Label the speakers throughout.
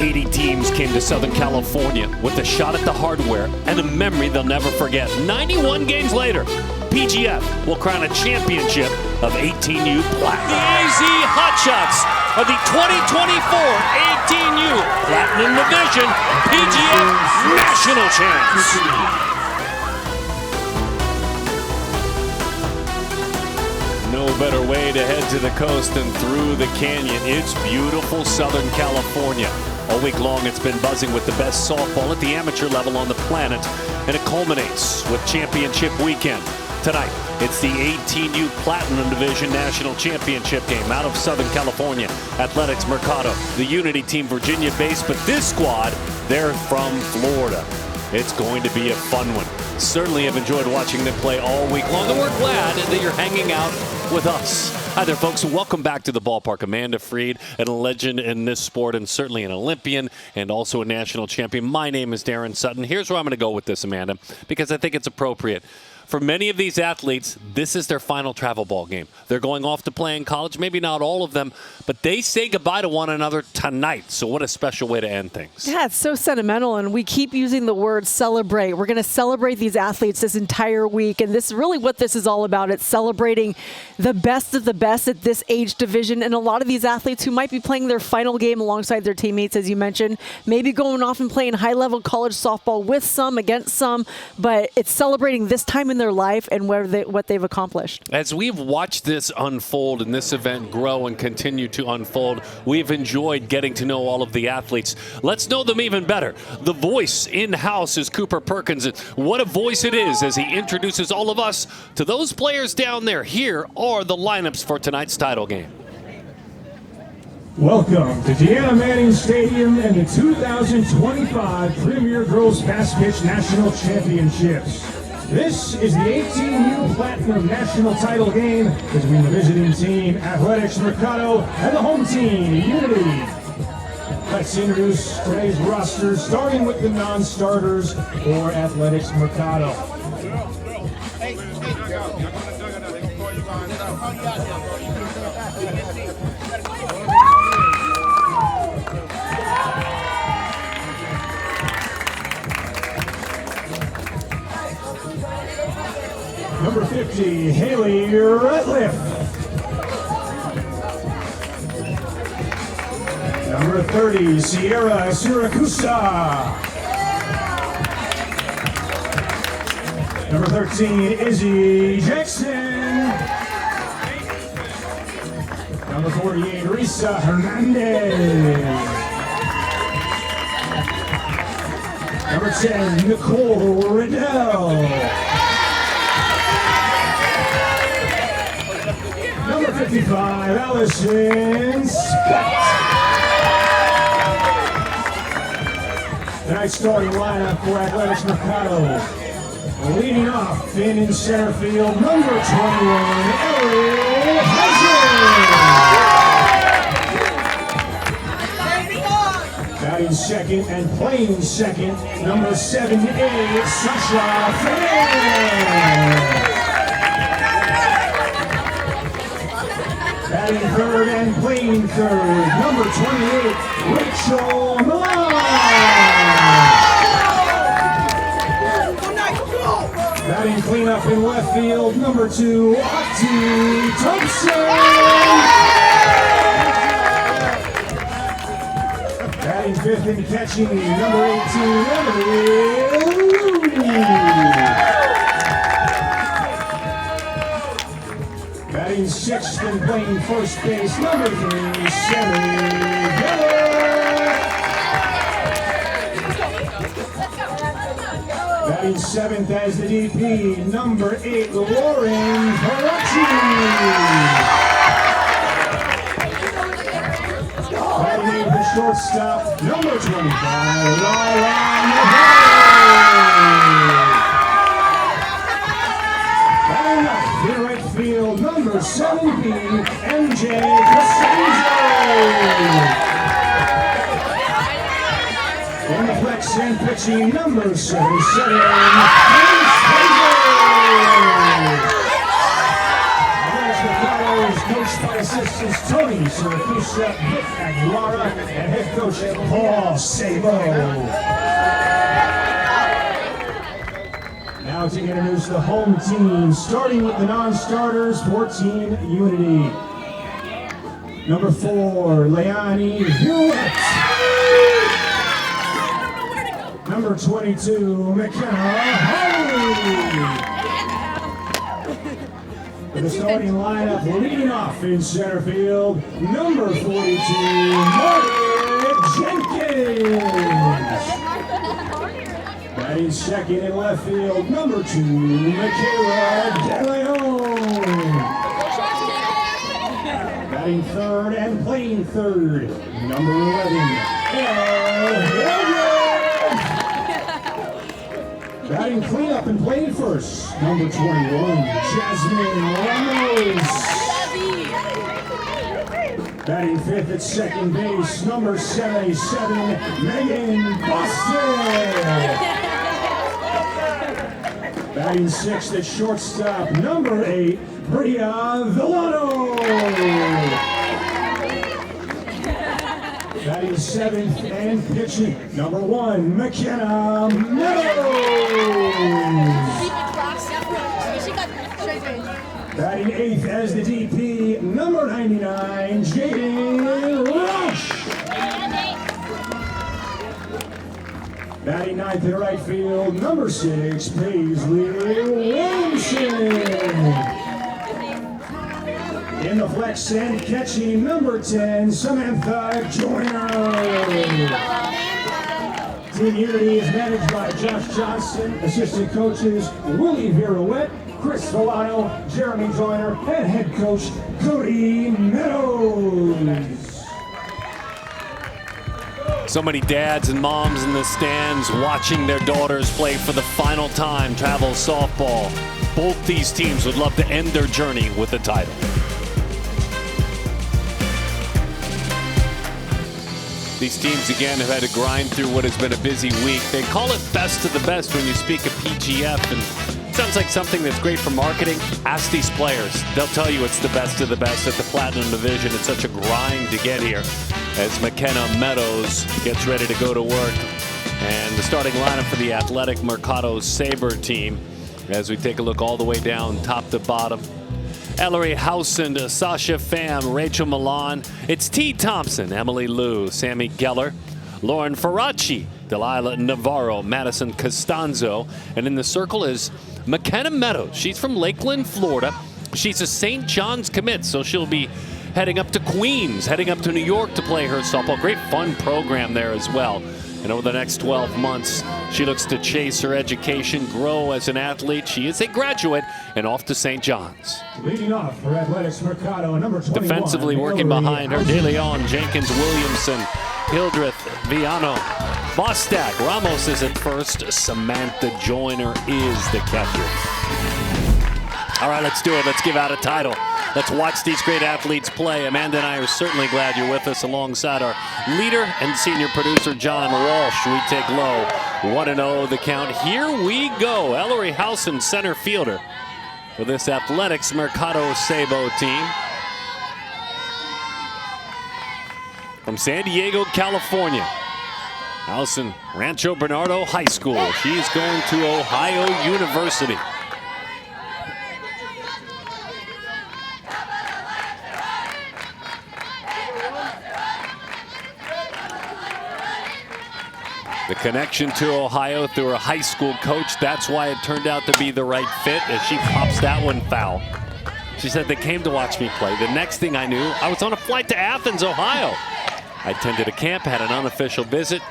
Speaker 1: 80 teams came to Southern California with a shot at the hardware and a memory they'll never forget. 91 games later, PGF will crown a championship of 18U Platinum. The AZ Hotshots are the 2024 18U Platinum Division PGF National Champs. No better way to head to the coast than through the canyon. It's beautiful Southern California. All week long it's been buzzing with the best softball at the amateur level on the planet, and it culminates with championship weekend. Tonight, it's the 18U Platinum Division National Championship game out of Southern California. Athletics Mercado, the Unity team, Virginia-based, but this squad, they're from Florida. It's going to be a fun one. Certainly have enjoyed watching them play all week long, and we're glad that you're hanging out with us. Hi there, folks. Welcome back to the ballpark. Amanda Freed, a legend in this sport and certainly an Olympian and also a national champion. My name is Darren Sutton. Here's where I'm going to go with this, Amanda, because I think it's appropriate. For many of these athletes, this is their final travel ball game. They're going off to play in college, maybe not all of them, but they say goodbye to one another tonight. So what a special way to end things.
Speaker 2: Yeah, it's so sentimental, and we keep using the word celebrate. We're going to celebrate these athletes this entire week, and this is really what this is all about. It's celebrating the best of the best at this age division, and a lot of these athletes who might be playing their final game alongside their teammates, as you mentioned, maybe going off and playing high-level college softball with some, against some, but it's celebrating this time in their life and what they've accomplished.
Speaker 1: As we've watched this unfold and this event grow and continue to unfold, we've enjoyed getting to know all of the athletes. Let's know them even better. The voice in-house is Cooper Perkins. What a voice it is as he introduces all of us to those players down there. Here are the lineups for tonight's title game.
Speaker 3: Welcome to Deanna Manning Stadium and the 2025 Premier Girls Fast Pitch National Championships. This is the 18U Platinum National Title game between the visiting team, Athletics Mercado, and the home team, Unity. Let's introduce today's roster, starting with the non-starters for Athletics Mercado. Number 50, Haley Ratliff. Number 30, Sierra Siracusa. Number 13, Izzy Jackson. Number 48, Risa Hernandez. Number 10, Nicole Riddell. Number 55, Allison Scott. Tonight's starting lineup for Athletics Mercado. Leading off in center field, number 21, Ellie Hudson. Batting second and playing second, number 78, Sasha Fernandez. Batting third and playing third, number 28, Rachel Milan. Batting cleanup in left field, number 2, Ati Thompson. Batting fifth and catching, number 18, Emily Lee. Batting sixth and playing first base, number 3, Sammy Geller. Batting seventh as the DP, number 8, Lauren Parachi. Batting eighth, the shortstop, number 25, Laura Navarro. Batting ninth, in right field, number 17, MJ Costanzo. On the flex and pitching, number 77, Mercado is coached by assistants Tony Siracusa, Vic Aguilara, and head coach Coach Paul Sabo. Now to introduce the home team, starting with the non-starters for Team Unity. Number 4, Leani Hewitt. Number 22, McKenna Holly. For the starting lineup, leading off in center field, number 42, Margaret Jenkins. Batting second in left field, number 2, Michaela De Leon. Batting third and playing third, number 11, Elle Hilliard. Batting cleanup and playing first, number 21, Jasmine Ramos. Batting fifth at second base, number 77, Megan Boston. Batting sixth at shortstop, number 8, Bria Villano. Batting seventh and pitching, number 1, McKenna Meadows. Batting eighth as the DP, number 99, Jaden Rush. Batting ninth in right field, number 6, Paisley Williamson. In the flex and catching, number 10, Samantha Joyner. Team Unity is managed by Josh Johnson, assistant coaches Willie Virouette, Chris Villano, Jeremy Joyner, and head coach Cody Meadows.
Speaker 1: So many dads and moms in the stands watching their daughters play for the final time travel softball. Both these teams would love to end their journey with a title. These teams, again, have had to grind through what has been a busy week. They call it best of the best when you speak of PGF, and it sounds like something that's great for marketing. Ask these players. They'll tell you it's the best of the best at the Platinum Division. It's such a grind to get here as McKenna Meadows gets ready to go to work. And the starting lineup for the athletic Mercado Sabre team, as we take a look all the way down top to bottom. Ellery Housen, Sasha Pham, Rachel Milan. It's T. Thompson, Emily Liu, Sammy Geller, Lauren Faraci, Delilah Navarro, Madison Costanzo. And in the circle is McKenna Meadows. She's from Lakeland, Florida. She's a St. John's commit, so she'll be heading up to Queens, heading up to New York to play her softball. Great fun program there as well. And over the next 12 months, she looks to chase her education, grow as an athlete. She is a graduate and off to St. John's.
Speaker 3: Leading off for Athletics Mercado, number 21.
Speaker 1: Defensively working behind her, De Leon, Jenkins, Williamson, Hildreth, Viano, Bostak. Ramos is at first. Samantha Joyner is the catcher. All right, let's do it. Let's give out a title. Let's watch these great athletes play. Amanda and I are certainly glad you're with us alongside our leader and senior producer, John Walsh. We take low. 1-0 the count. Here we go. Ellery Housen, center fielder for this Athletics Mercado Sabo team. From San Diego, California. Housen, Rancho Bernardo High School. She's going to Ohio University. The connection to Ohio through her high school coach, that's why it turned out to be the right fit as she pops that one foul. She said they came to watch me play. The next thing I knew, I was on a flight to Athens, Ohio. I attended a camp, had an unofficial visit.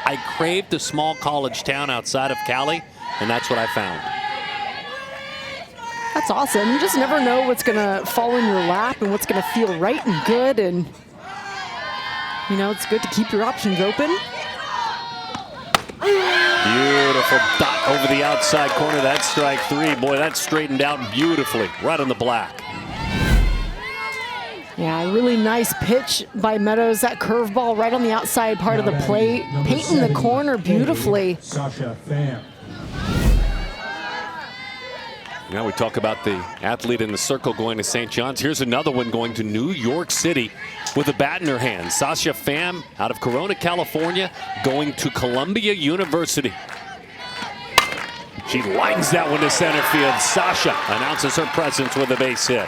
Speaker 1: I craved a small college town outside of Cali, and that's what I found.
Speaker 2: That's awesome. You just never know what's going to fall in your lap and what's going to feel right and good. And, you know, it's good to keep your options open.
Speaker 1: Beautiful dot over the outside corner. That's strike 3. Boy, that straightened out beautifully, right on the black.
Speaker 2: Yeah, really nice pitch by Meadows. That curveball right on the outside part of the plate, painting the corner beautifully.
Speaker 3: Sasha Pham.
Speaker 1: Now we talk about the athlete in the circle going to St. John's. Here's another one going to New York City with a bat in her hand. Sasha Pham out of Corona, California, going to Columbia University. She lines that one to center field. Sasha announces her presence with a base hit.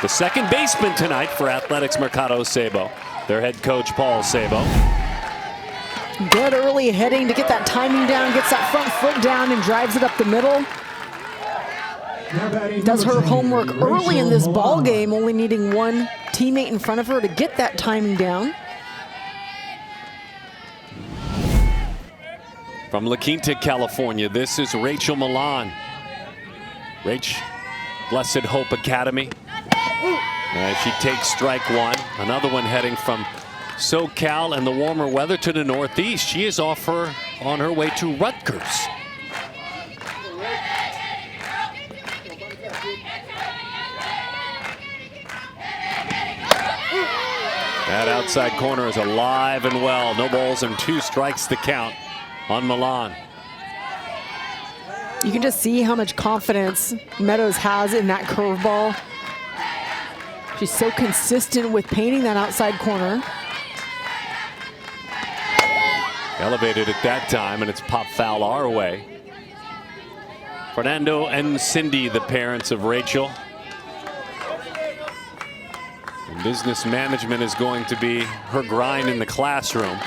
Speaker 1: The second baseman tonight for Athletics Mercado Sabo. Their head coach, Paul Sabo.
Speaker 2: Good early hitting to get that timing down, gets that front foot down and drives it up the middle. Does her homework early in this ball game, only needing one teammate in front of her to get that timing down.
Speaker 1: From La Quinta, California, this is Rachel Milan. Rach, Blessed Hope Academy. As she takes strike one. Another one heading from SoCal and the warmer weather to the northeast. She is on her way to Rutgers. That outside corner is alive and well. No balls and 2 strikes to count on Milan.
Speaker 2: You can just see how much confidence Meadows has in that curveball. She's so consistent with painting that outside corner.
Speaker 1: Elevated at that time, and it's pop foul our way. Fernando and Cindy, the parents of Rachel. And business management is going to be her grind in the classroom.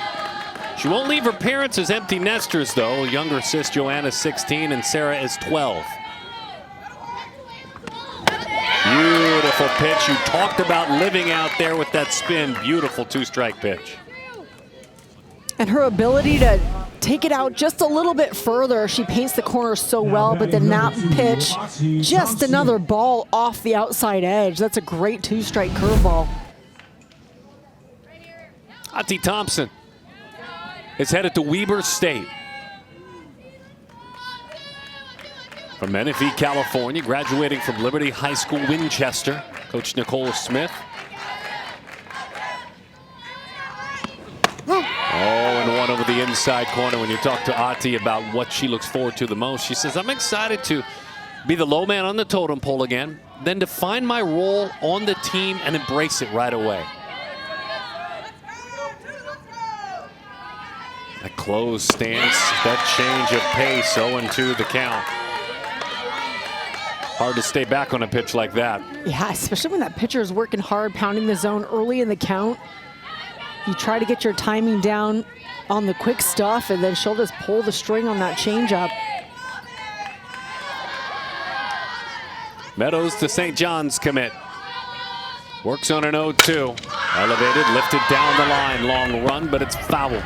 Speaker 1: She won't leave her parents as empty nesters, though. Younger sis Joanna's 16 and Sarah is 12. Beautiful pitch. You talked about living out there with that spin. Beautiful 2-strike pitch.
Speaker 2: And her ability to take it out just a little bit further. She paints the corner so well, but then that pitch, just another ball off the outside edge. That's a great 2-strike curveball.
Speaker 1: Ati Thompson is headed to Weber State. From Menifee, California, graduating from Liberty High School, Winchester. Coach Nicole Smith. Oh, and one over the inside corner. When you talk to Ati about what she looks forward to the most, she says, I'm excited to be the low man on the totem pole again, then to find my role on the team and embrace it right away. That closed stance, that change of pace, 0-2 the count. Hard to stay back on a pitch like that.
Speaker 2: Yeah, especially when that pitcher is working hard, pounding the zone early in the count. You try to get your timing down on the quick stuff, and then she'll just pull the string on that changeup.
Speaker 1: Meadows to St. John's commit. Works on an 0-2. Elevated, lifted down the line. Long run, but it's foul.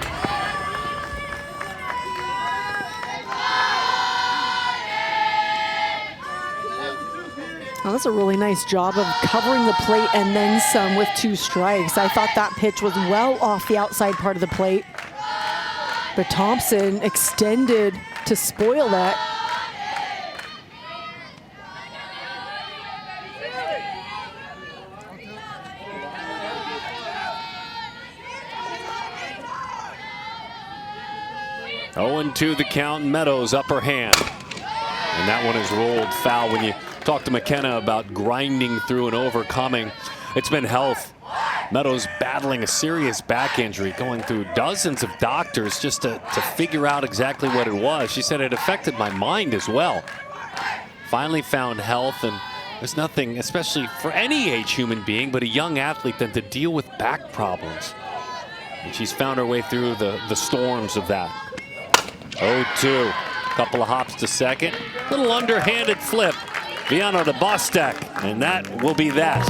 Speaker 2: Oh, that's a really nice job of covering the plate and then some with 2 strikes. I thought that pitch was well off the outside part of the plate, but Thompson extended to spoil that.
Speaker 1: Oh, 0-2 the count. Meadows upper hand, and that one is rolled foul. When you talk to McKenna about grinding through and overcoming, it's been health. Meadows battling a serious back injury, going through dozens of doctors just to figure out exactly what it was. She said it affected my mind as well. Finally found health, and there's nothing, especially for any age human being, but a young athlete, than to deal with back problems. And she's found her way through the storms of that. 0-2, couple of hops to second, little underhanded flip. Viano to Bostek, and that will be that.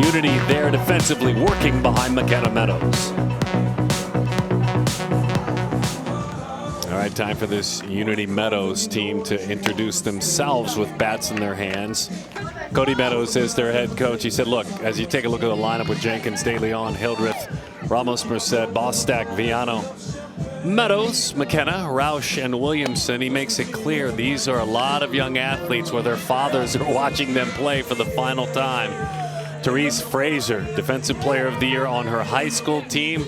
Speaker 1: Unity there defensively working behind McKenna Meadows. All right, time for this Unity Meadows team to introduce themselves with bats in their hands. Cody Meadows is their head coach. He said, look, as you take a look at the lineup with Jenkins, De Leon, Hildreth, Ramos, Merced, Bostek, Viano, Meadows, McKenna, Roush, and Williamson, he makes it clear these are a lot of young athletes where their fathers are watching them play for the final time. Therese Fraser, Defensive Player of the Year on her high school team,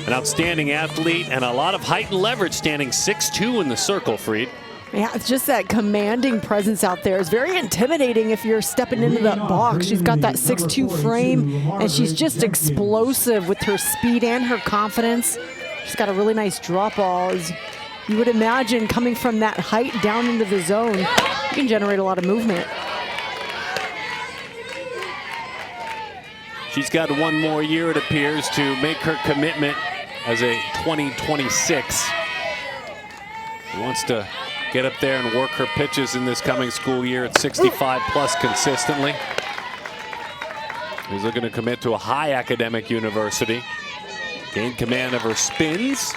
Speaker 1: an outstanding athlete and a lot of height and leverage, standing 6'2" in the circle, Freed.
Speaker 2: Yeah, it's just that commanding presence out there. It's very intimidating if you're stepping into that box. She's got that 6'2" frame, and she's just explosive with her speed and her confidence. She's got a really nice drop ball. As you would imagine, coming from that height down into the zone, you can generate a lot of movement.
Speaker 1: She's got one more year, it appears, to make her commitment as a 2026. She wants to get up there and work her pitches in this coming school year at 65 plus consistently. She's looking to commit to a high academic university. Gain command of her spins.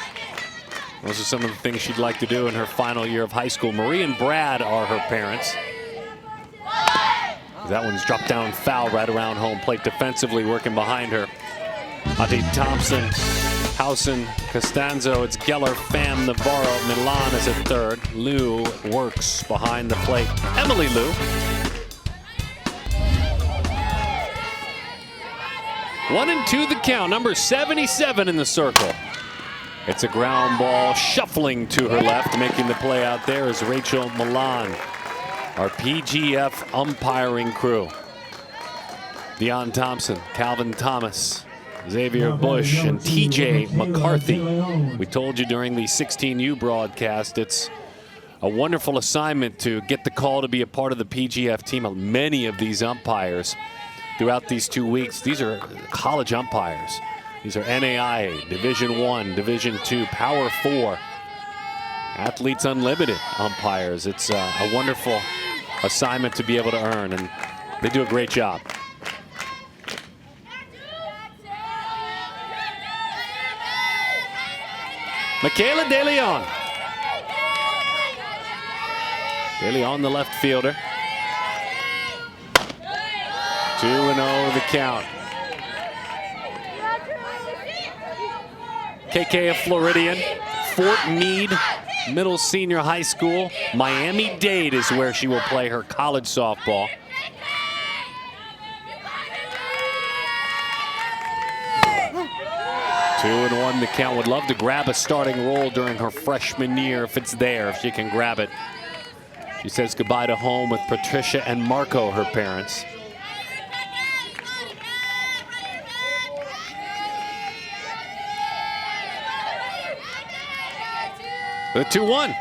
Speaker 1: Those are some of the things she'd like to do in her final year of high school. Marie and Brad are her parents. That one's dropped down foul right around home plate defensively, working behind her. Adi Thompson, Housen, Costanzo, it's Geller, Pham, Navarro, Milan is at third. Liu works behind the plate. Emily Liu. 1-2 the count, number 77 in the circle. It's a ground ball shuffling to her left. Making the play out there is Rachel Milan, our PGF umpiring crew. Deion Thompson, Calvin Thomas, Xavier Bush, and TJ McCarthy. We told you during the 16U broadcast, it's a wonderful assignment to get the call to be a part of the PGF team. Many of these umpires throughout these 2 weeks, these are college umpires. These are NAIA, Division I, Division II, Power 4, Athletes Unlimited umpires. It's a wonderful assignment to be able to earn, and they do a great job. Michaela De Leon. De Leon, the left fielder. 2-0 the count. KK, a Floridian. Fort Meade Middle Senior High School. Miami-Dade is where she will play her college softball. Two and one the count. Would love to grab a starting role during her freshman year if it's there, if she can grab it. She says goodbye to home with Patricia and Marco, her parents. The 2-1.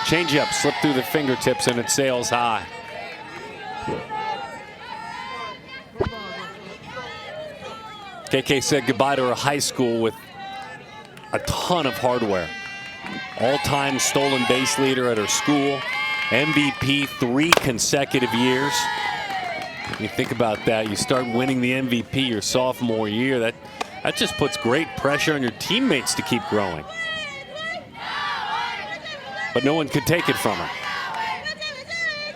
Speaker 1: Changeup slipped through the fingertips and it sails high. KK said goodbye to her high school with a ton of hardware. All-time stolen base leader at her school. MVP 3 consecutive years. When you think about that, you start winning the MVP your sophomore year. That just puts great pressure on your teammates to keep growing. But no one could take it from her.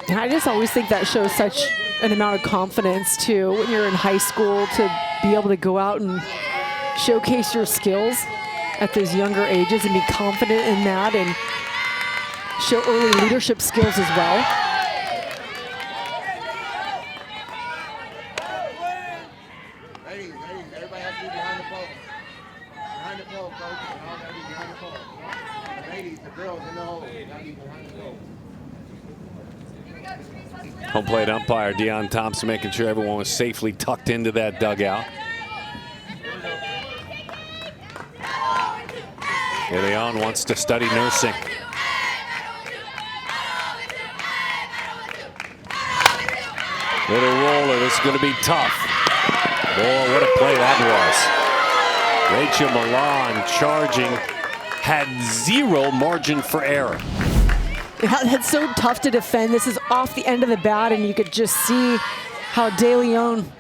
Speaker 2: And I just always think that shows such an amount of confidence too when you're in high school, to be able to go out and showcase your skills at those younger ages and be confident in that, and show early leadership skills as well.
Speaker 4: Ladies, everybody has to be behind the pole. Behind the pole, coach. They all got to be behind the pole. The ladies, the girls in the hole, they got to be behind the pole.
Speaker 1: Home plate umpire Deion Thompson making sure everyone was safely tucked into that dugout. De Leon wants to study nursing. Little roller, this is going to be tough. Boy, what a play that was. Rachel Milan charging, had zero margin for error.
Speaker 2: Yeah, that's so tough to defend. This is off the end of the bat, and you could just see how De Leon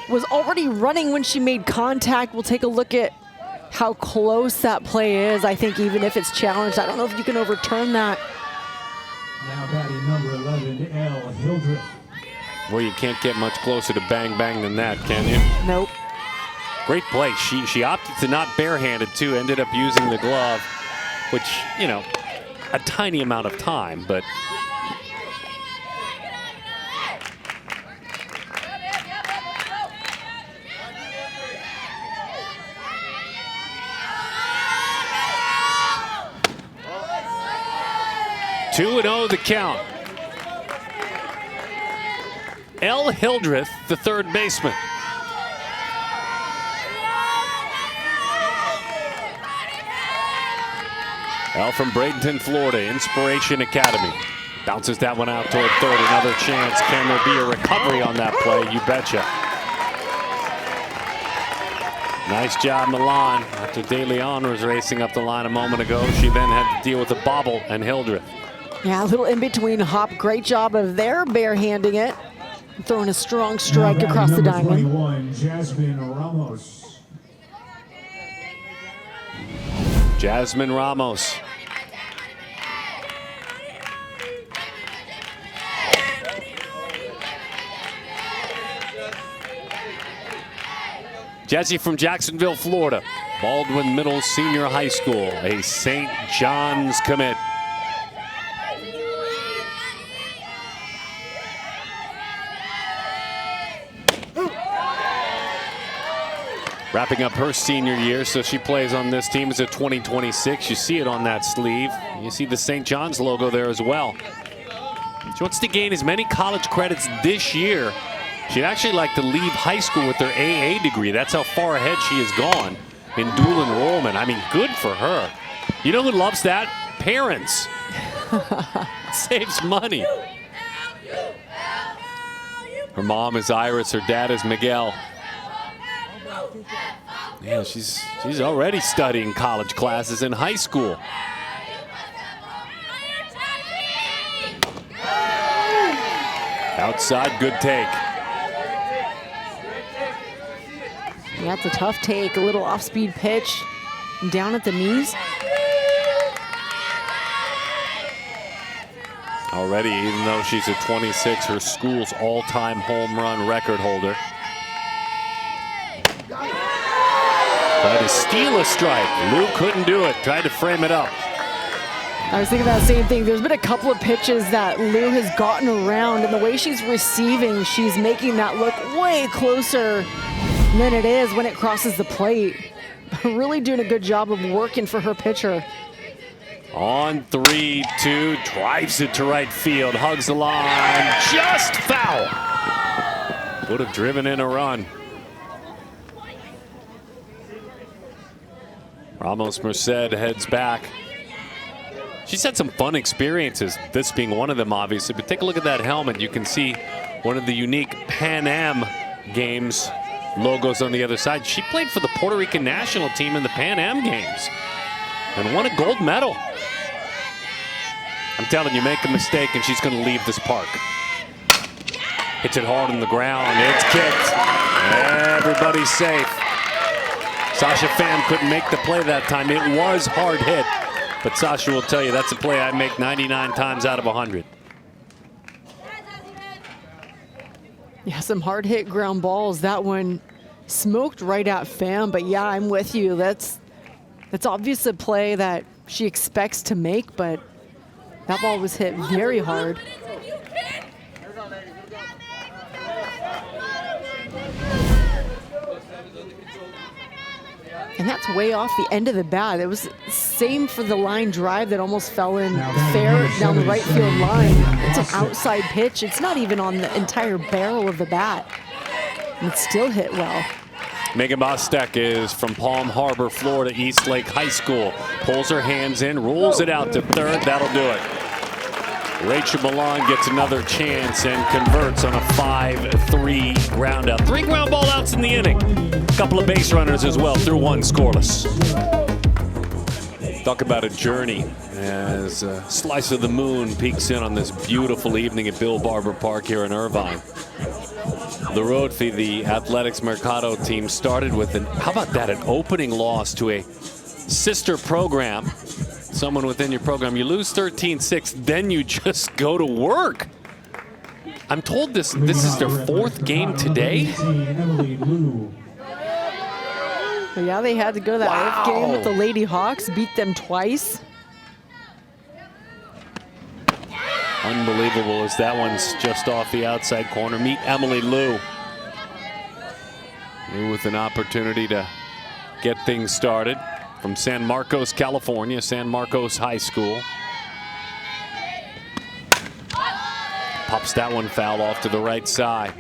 Speaker 2: was already running when she made contact. We'll take a look at how close that play is. I think even if it's challenged, I don't know if you can overturn that.
Speaker 3: Now batting number 11, L. Hildreth.
Speaker 1: Well, you can't get much closer to bang bang than that, can you?
Speaker 2: Nope.
Speaker 1: Great play. She opted to not barehanded too, ended up using the glove, which, you know, a tiny amount of time, but 2-0 the count. L. Hildreth, the third baseman. L from Bradenton, Florida, Inspiration Academy. Bounces that one out toward third. Another chance. Can there be a recovery on that play? You betcha. Nice job, Milan. After De Leon was racing up the line a moment ago, she then had to deal with a bobble and Hildreth.
Speaker 2: Yeah, a little in between hop. Great job of their barehanding it. Throwing a strong strike across the diamond.
Speaker 3: 21, Jasmine Ramos.
Speaker 1: Jasmine Ramos. Jesse from Jacksonville, Florida. Baldwin Middle Senior High School, a St. John's commit. Wrapping up her senior year, so she plays on this team as a 2026. You see it on that sleeve. You see the St. John's logo there as well. She wants to gain as many college credits this year. She'd actually like to leave high school with her AA degree. That's how far ahead she has gone in dual enrollment. I mean, good for her. You know who loves that? Parents. Saves money. Her mom is Iris, her dad is Miguel. Yeah, she's already studying college classes in high school. Outside, good take.
Speaker 2: Yeah, it's a tough take. A little off-speed pitch down at the knees.
Speaker 1: Already, even though she's a 26, her school's all-time home run record holder. Tried to steal a strike. Lou couldn't do it. Tried to frame it up.
Speaker 2: I was thinking that same thing. There's been a couple of pitches that Lou has gotten around, and the way she's receiving, she's making that look way closer than it is when it crosses the plate. Really doing a good job of working for her pitcher.
Speaker 1: On 3-2, drives it to right field, hugs the line, just foul. Would have driven in a run. Ramos Merced heads back. She's had some fun experiences, this being one of them, obviously. But take a look at that helmet. You can see one of the unique Pan Am Games logos on the other side. She played for the Puerto Rican national team in the Pan Am Games and won a gold medal. I'm telling you, make a mistake and she's going to leave this park. Hits it hard on the ground. It's kicked. Everybody's safe. Sasha Pham couldn't make the play that time. It was hard hit. But Sasha will tell you that's a play I make 99 times out of 100.
Speaker 2: Yeah, some hard hit ground balls. That one smoked right at Pham. But yeah, I'm with you. That's obviously a play that she expects to make, but that ball was hit very hard. And that's way off the end of the bat. It was same for the line drive that almost fell in fair down the right field line. It's an outside pitch. It's not even on the entire barrel of the bat. And it still hit well.
Speaker 1: Megan Bostek is from Palm Harbor, Florida, East Lake High School. Pulls her hands in, rolls it out to third. That'll do it. Rachel Milan gets another chance and converts on a 5-3 ground out. 3 ground ball outs in the inning. A couple of base runners as well, through 1 scoreless. Talk about a journey as a slice of the moon peeks in on this beautiful evening at Bill Barber Park here in Irvine. The road for the Athletics Mercado team started with how about that, an opening loss to a sister program. Someone within your program, you lose 13-6, then you just go to work. I'm told this is their 4th game today.
Speaker 2: But yeah, they had to go to that game with the Lady Hawks, beat them twice.
Speaker 1: Unbelievable as that one's just off the outside corner. Meet Emily Liu. Liu with an opportunity to get things started. From San Marcos, California, San Marcos High School. pops that one foul off to the right side.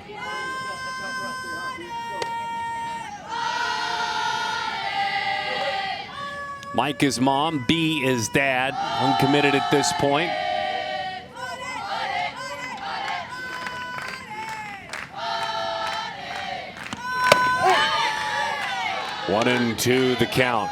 Speaker 1: Mike is mom, B is dad, uncommitted at this point. One and two, the count.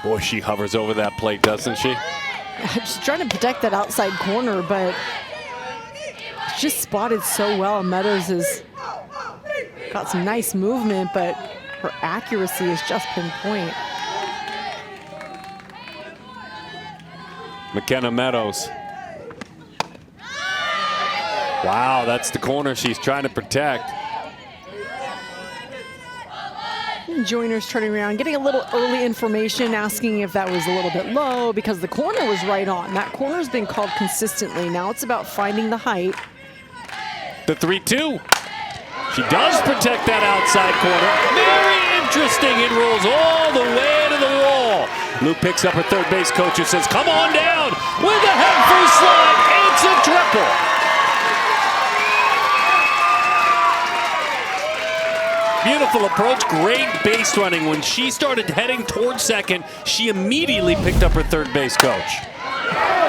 Speaker 1: Boy, she hovers over that plate, doesn't she?
Speaker 2: She's trying to protect that outside corner, but it's just spotted so well. Meadows has got some nice movement, but her accuracy is just pinpoint.
Speaker 1: McKenna Meadows. Wow, that's the corner she's trying to protect.
Speaker 2: Joiner's turning around, getting a little early information, asking if that was a little bit low because the corner was right on. That corner's been called consistently. Now it's about finding the height.
Speaker 1: The 3-2. She does protect that outside corner. Very interesting. It rolls all the way to the wall. Lou picks up her third base coach who says, come on down with a head first slide. It's a triple. Beautiful approach, great base running. When she started heading towards second, she immediately picked up her third base coach.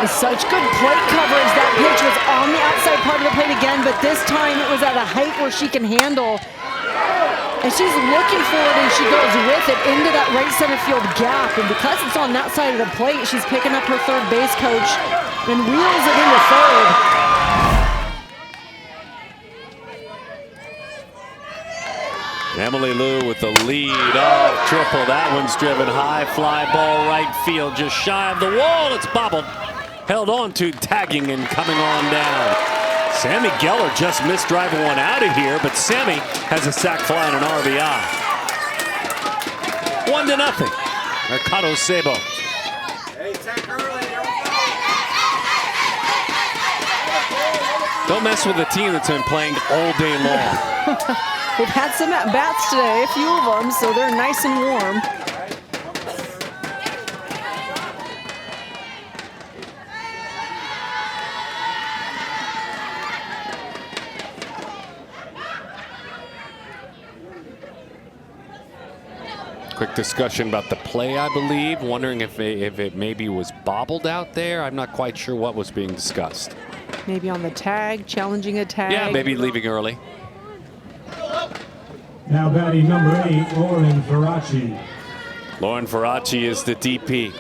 Speaker 2: Such good plate coverage. That pitch was on the outside part of the plate again, but this time it was at a height where she can handle. And she's looking for it, and she goes with it into that right center field gap. And because it's on that side of the plate, she's picking up her third base coach and wheels it into third.
Speaker 1: Emily Lou with the lead off triple. That one's driven high. Fly ball right field, just shy of the wall. It's bobbled. Held on to, tagging and coming on down. Sammy Geller just missed driving one out of here, but Sammy has a sac fly and an RBI. 1-0. Mercado Sabo. Don't mess with a team that's been playing all day long.
Speaker 2: They've had some at-bats today, a few of them, so they're nice and warm.
Speaker 1: Quick discussion about the play, I believe. Wondering if it maybe was bobbled out there. I'm not quite sure what was being discussed.
Speaker 2: Maybe on the tag, challenging a tag.
Speaker 1: Yeah, maybe leaving early.
Speaker 3: Now batting number 8, Lauren Ferracci.
Speaker 1: Lauren Ferracci is the DP.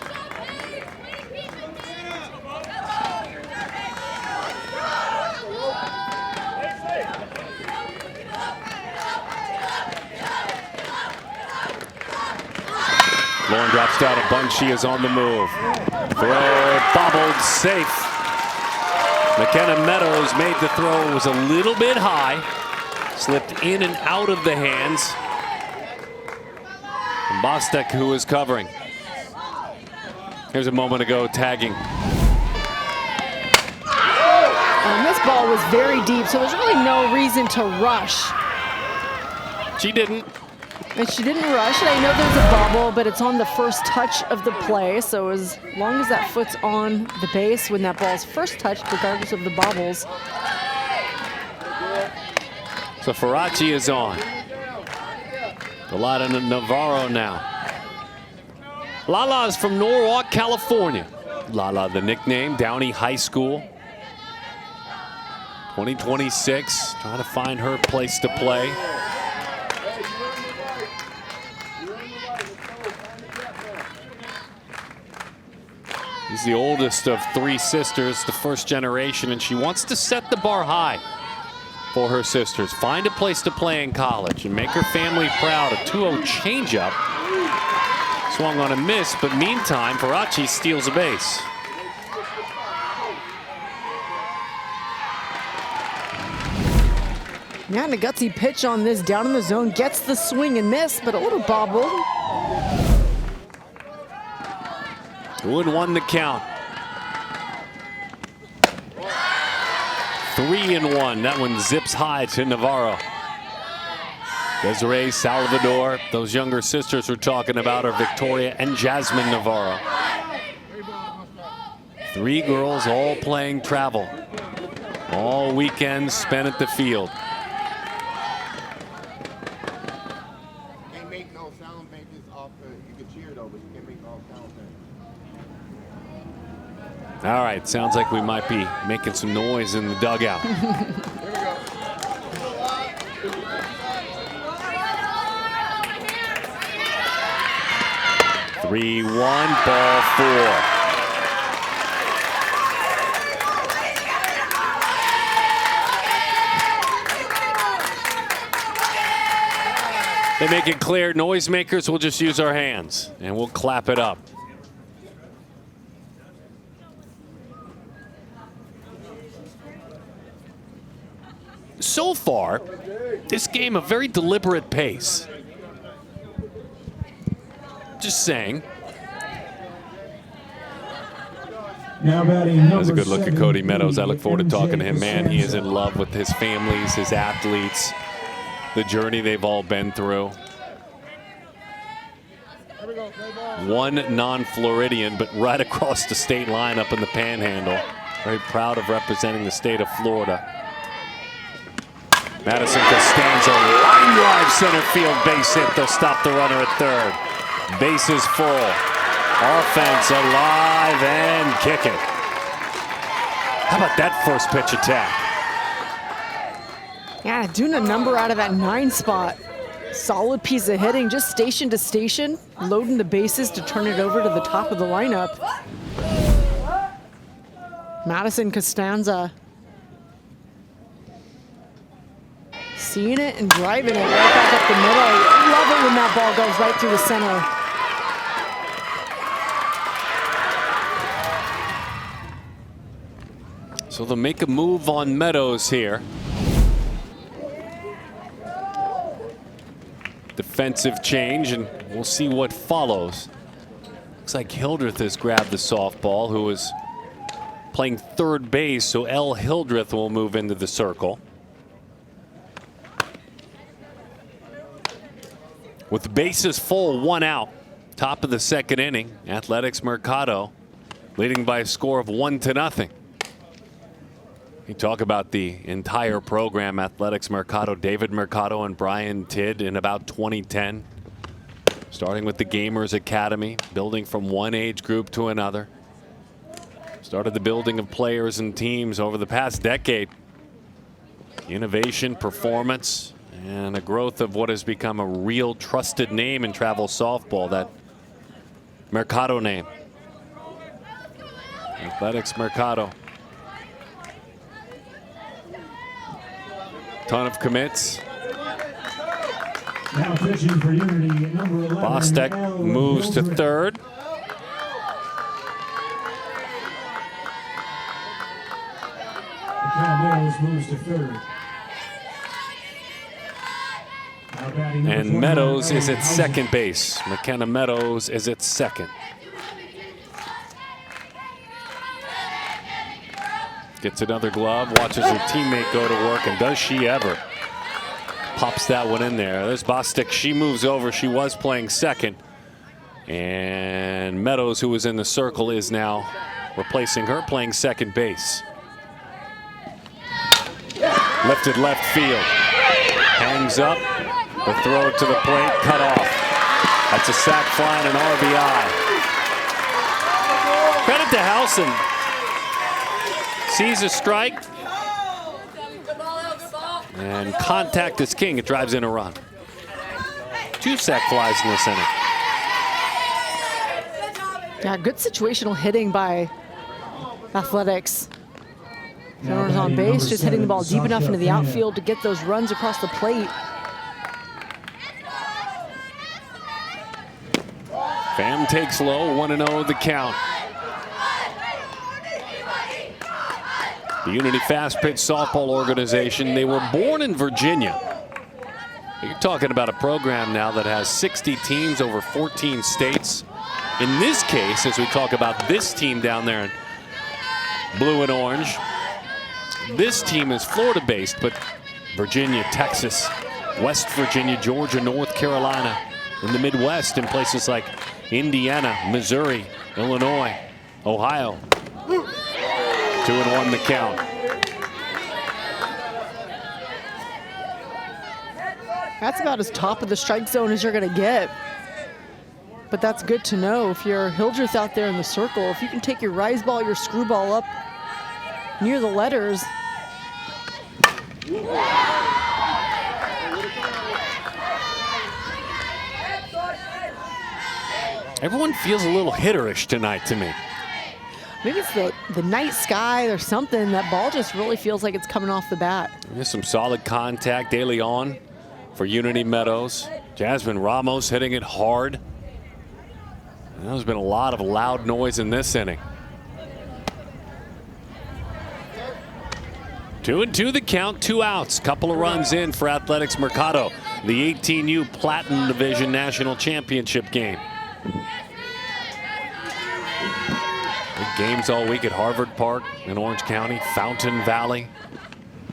Speaker 1: Lauren drops down a bunch. She is on the move. Throw bobbled, safe. McKenna Meadows made the throw. It was a little bit high. Slipped in and out of the hands. And Bostek, who is covering. Here's a moment ago, tagging.
Speaker 2: And this ball was very deep, so there's really no reason to rush.
Speaker 1: She didn't.
Speaker 2: And she didn't rush, and I know there's a bobble, but it's on the first touch of the play, so as long as that foot's on the base when that ball's first touched, regardless of the bobbles.
Speaker 1: So Ferracci is on. A lot of Navarro now. Lala is from Norwalk, California. Lala, the nickname, Downey High School. 2026, trying to find her place to play. She's the oldest of 3 sisters, the first generation, and she wants to set the bar high for her sisters. Find a place to play in college and make her family proud. A 2-0 changeup. Swung on a miss, but meantime, Ferracci steals a base.
Speaker 2: Yeah, and a gutsy pitch on this down in the zone. Gets the swing and miss, but a little bobble.
Speaker 1: 2-1 the count. 3-1. That one zips high to Navarro. Desiree Salvador, those younger sisters we're talking about are Victoria and Jasmine Navarro. 3 girls all playing travel. All weekend spent at the field.
Speaker 4: Can't make no sound makers off you can cheer though, but you can't make no sound makers.
Speaker 1: All right, sounds like we might be making some noise in the dugout.
Speaker 4: Here we go.
Speaker 1: 3-1, ball 4. They make it clear, noisemakers will just use our hands and we'll clap it up. So far, this game a very deliberate pace. Just saying.
Speaker 3: Now batting
Speaker 1: That
Speaker 3: number
Speaker 1: was a good look at
Speaker 3: 7,
Speaker 1: Cody Meadows. I look forward to talking to him.
Speaker 3: MJ
Speaker 1: Man, he is in
Speaker 3: Costanza.
Speaker 1: love with his families, his athletes, the journey they've all been through. One non-Floridian, but right across the state line up in the Panhandle. Very proud of representing the state of Florida. Madison Costanza, line drive center field base hit. They'll stop the runner at third. Bases full. Offense alive and kicking. How about that first pitch attack?
Speaker 2: Yeah, doing a number out of that 9 spot. Solid piece of hitting, just station to station, loading the bases to turn it over to the top of the lineup. Madison Costanza. Seeing it and driving it right back up the middle. Love it when that ball goes right through the center.
Speaker 1: So they'll make a move on Meadows here. Defensive change, and we'll see what follows. Looks like Hildreth has grabbed the softball, who is playing third base, so L. Hildreth will move into the circle. With the bases full, 1 out, top of the second inning, Athletics Mercado leading by a score of 1-0. You talk about the entire program, Athletics Mercado, David Mercado and Brian Tidd in about 2010. Starting with the Gamers Academy, building from one age group to another. Started the building of players and teams over the past decade. Innovation, performance, and a growth of what has become a real trusted name in travel softball, that Mercado name. Athletics Mercado. Ton of commits.
Speaker 3: Now pitching for Unity, number 11.
Speaker 1: Bostek
Speaker 3: L.
Speaker 1: moves to
Speaker 3: Hildreth.
Speaker 1: third.
Speaker 3: Meadows moves to third. Now batting number
Speaker 1: And
Speaker 3: 21,
Speaker 1: Meadows is
Speaker 3: Ellen
Speaker 1: at
Speaker 3: Housen.
Speaker 1: second base. McKenna Meadows is at second. Gets another glove, watches her teammate go to work, and does she ever. Pops that one in there. There's Bostek. She moves over. She was playing second. And Meadows, who was in the circle, is now replacing her, playing second base. Lifted left field. Hangs up. The throw to the plate, cut off. That's a sac fly and an RBI. Credit to Housen. Sees a strike. And contact is king. It drives in a run. 2 sac flies in this inning.
Speaker 2: Yeah, good situational hitting by Athletics. Runners on base, just hitting the ball deep enough into the outfield to get those runs across the plate.
Speaker 1: Pham takes low, 1-0 the count. The Unity Fast Pitch Softball Organization, they were born in Virginia. You're talking about a program now that has 60 teams over 14 states. In this case, as we talk about this team down there in blue and orange, this team is Florida-based, but Virginia, Texas, West Virginia, Georgia, North Carolina, in the Midwest, in places like Indiana, Missouri, Illinois, Ohio. 2-1 the count.
Speaker 2: That's about as top of the strike zone as you're going to get. But that's good to know if you're Hildreth out there in the circle. If you can take your rise ball, your screwball up near the letters.
Speaker 1: Everyone feels a little hitterish tonight to me.
Speaker 2: Maybe it's the night sky or something. That ball just really feels like it's coming off the bat.
Speaker 1: There's some solid contact de Leon for Unity Meadows. Jasmine Ramos hitting it hard. And there's been a lot of loud noise in this inning. 2-2 the count, 2 outs. Couple of runs in for Athletics Mercado, the 18U Platinum Division National Championship game. Big games all week at Harvard Park in Orange County, Fountain Valley,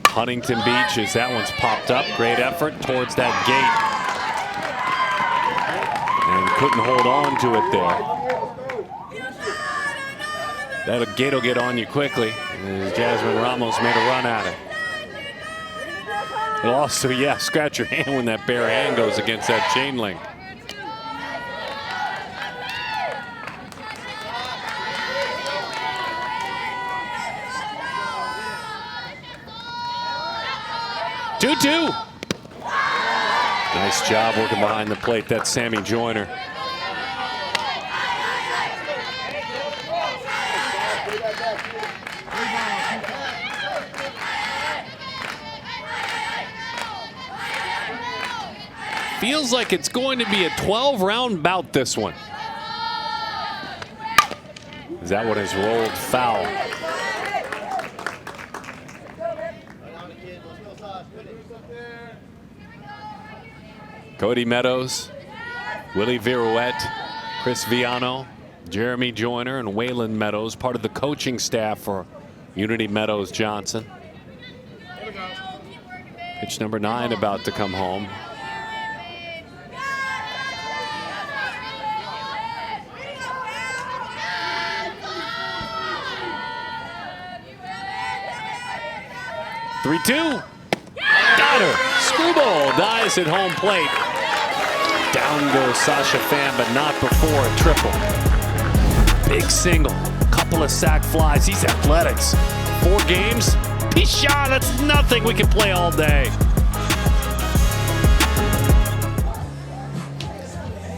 Speaker 1: Huntington Beach, as that one's popped up. Great effort towards that gate. And couldn't hold on to it there. That gate will get on you quickly. As Jasmine Ramos made a run at it. It'll also, yeah, scratch your hand when that bare hand goes against that chain link. Two. Nice job working behind the plate. That's Sammy Joyner. Feels like it's going to be a 12-round bout, this one. That one is rolled foul. Cody Meadows, Willie Virouette, Chris Viano, Jeremy Joyner, and Waylon Meadows, part of the coaching staff for Unity Meadows Johnson. Pitch number 9 about to come home. Three-two. Got her. Screwball dies at home plate. Down goes Sasha Fan, but not before a triple. Big single. Couple of sac flies. These Athletics. 4 games. Pisha, that's nothing. We can play all day.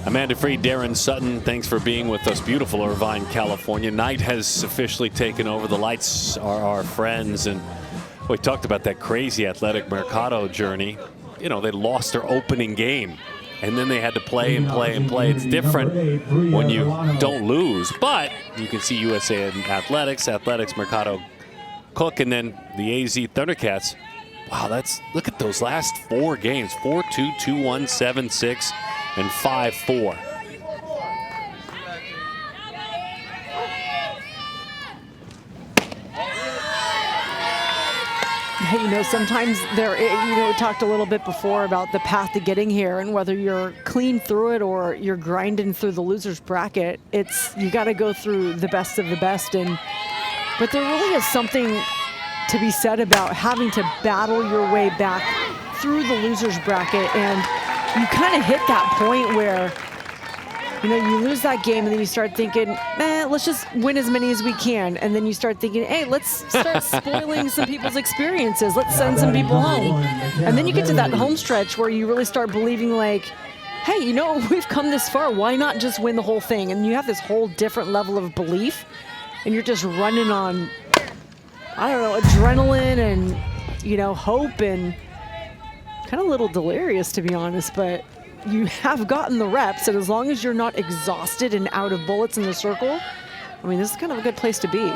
Speaker 1: Amanda Freed, Darren Sutton, thanks for being with us. Beautiful Irvine, California. Night has officially taken over. The lights are our friends. And we talked about that crazy Athletic Mercado journey. You know, they lost their opening game, and then they had to play and play and play. It's different when you don't lose, but you can see USA and Athletics Mercado Cook, and then the AZ Thundercats. Wow, look at those last 4 games. 4-2, 2-1, 7-6, and 5-4.
Speaker 2: You know, sometimes we talked a little bit before about the path to getting here, and whether you're clean through it or you're grinding through the loser's bracket, you got to go through the best of the best. But there really is something to be said about having to battle your way back through the loser's bracket, and you kind of hit that point where, you know, you lose that game and then you start thinking, let's just win as many as we can. And then you start thinking, hey, let's start spoiling some people's experiences. Let's send some people home. And then you get to that home stretch where you really start believing, like, hey, you know, we've come this far. Why not just win the whole thing? And you have this whole different level of belief, and you're just running on, I don't know, adrenaline and, you know, hope, and kind of a little delirious, to be honest. But you have gotten the reps, and as long as you're not exhausted and out of bullets in the circle, I mean, this is kind of a good place to be.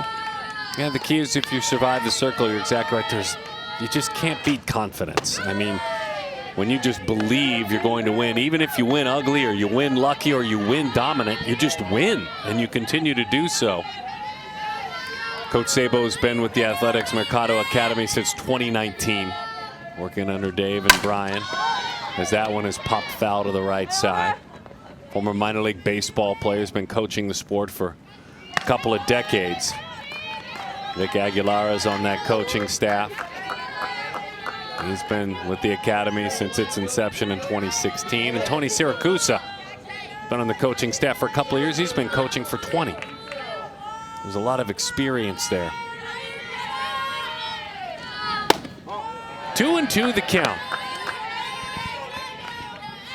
Speaker 1: Yeah, the key is if you survive the circle, you're exactly right. You just can't beat confidence. I mean, when you just believe you're going to win, even if you win ugly or you win lucky or you win dominant, you just win, and you continue to do so. Coach Sabo's been with the Athletics Mercado Academy since 2019, working under Dave and Brian. as that one is popped foul to the right side. Former minor league baseball player, has been coaching the sport for a couple of decades. Vic Aguilar is on that coaching staff. He's been with the academy since its inception in 2016. And Tony Siracusa, been on the coaching staff for a couple of years. He's been coaching for 20. There's a lot of experience there. 2-2 the count.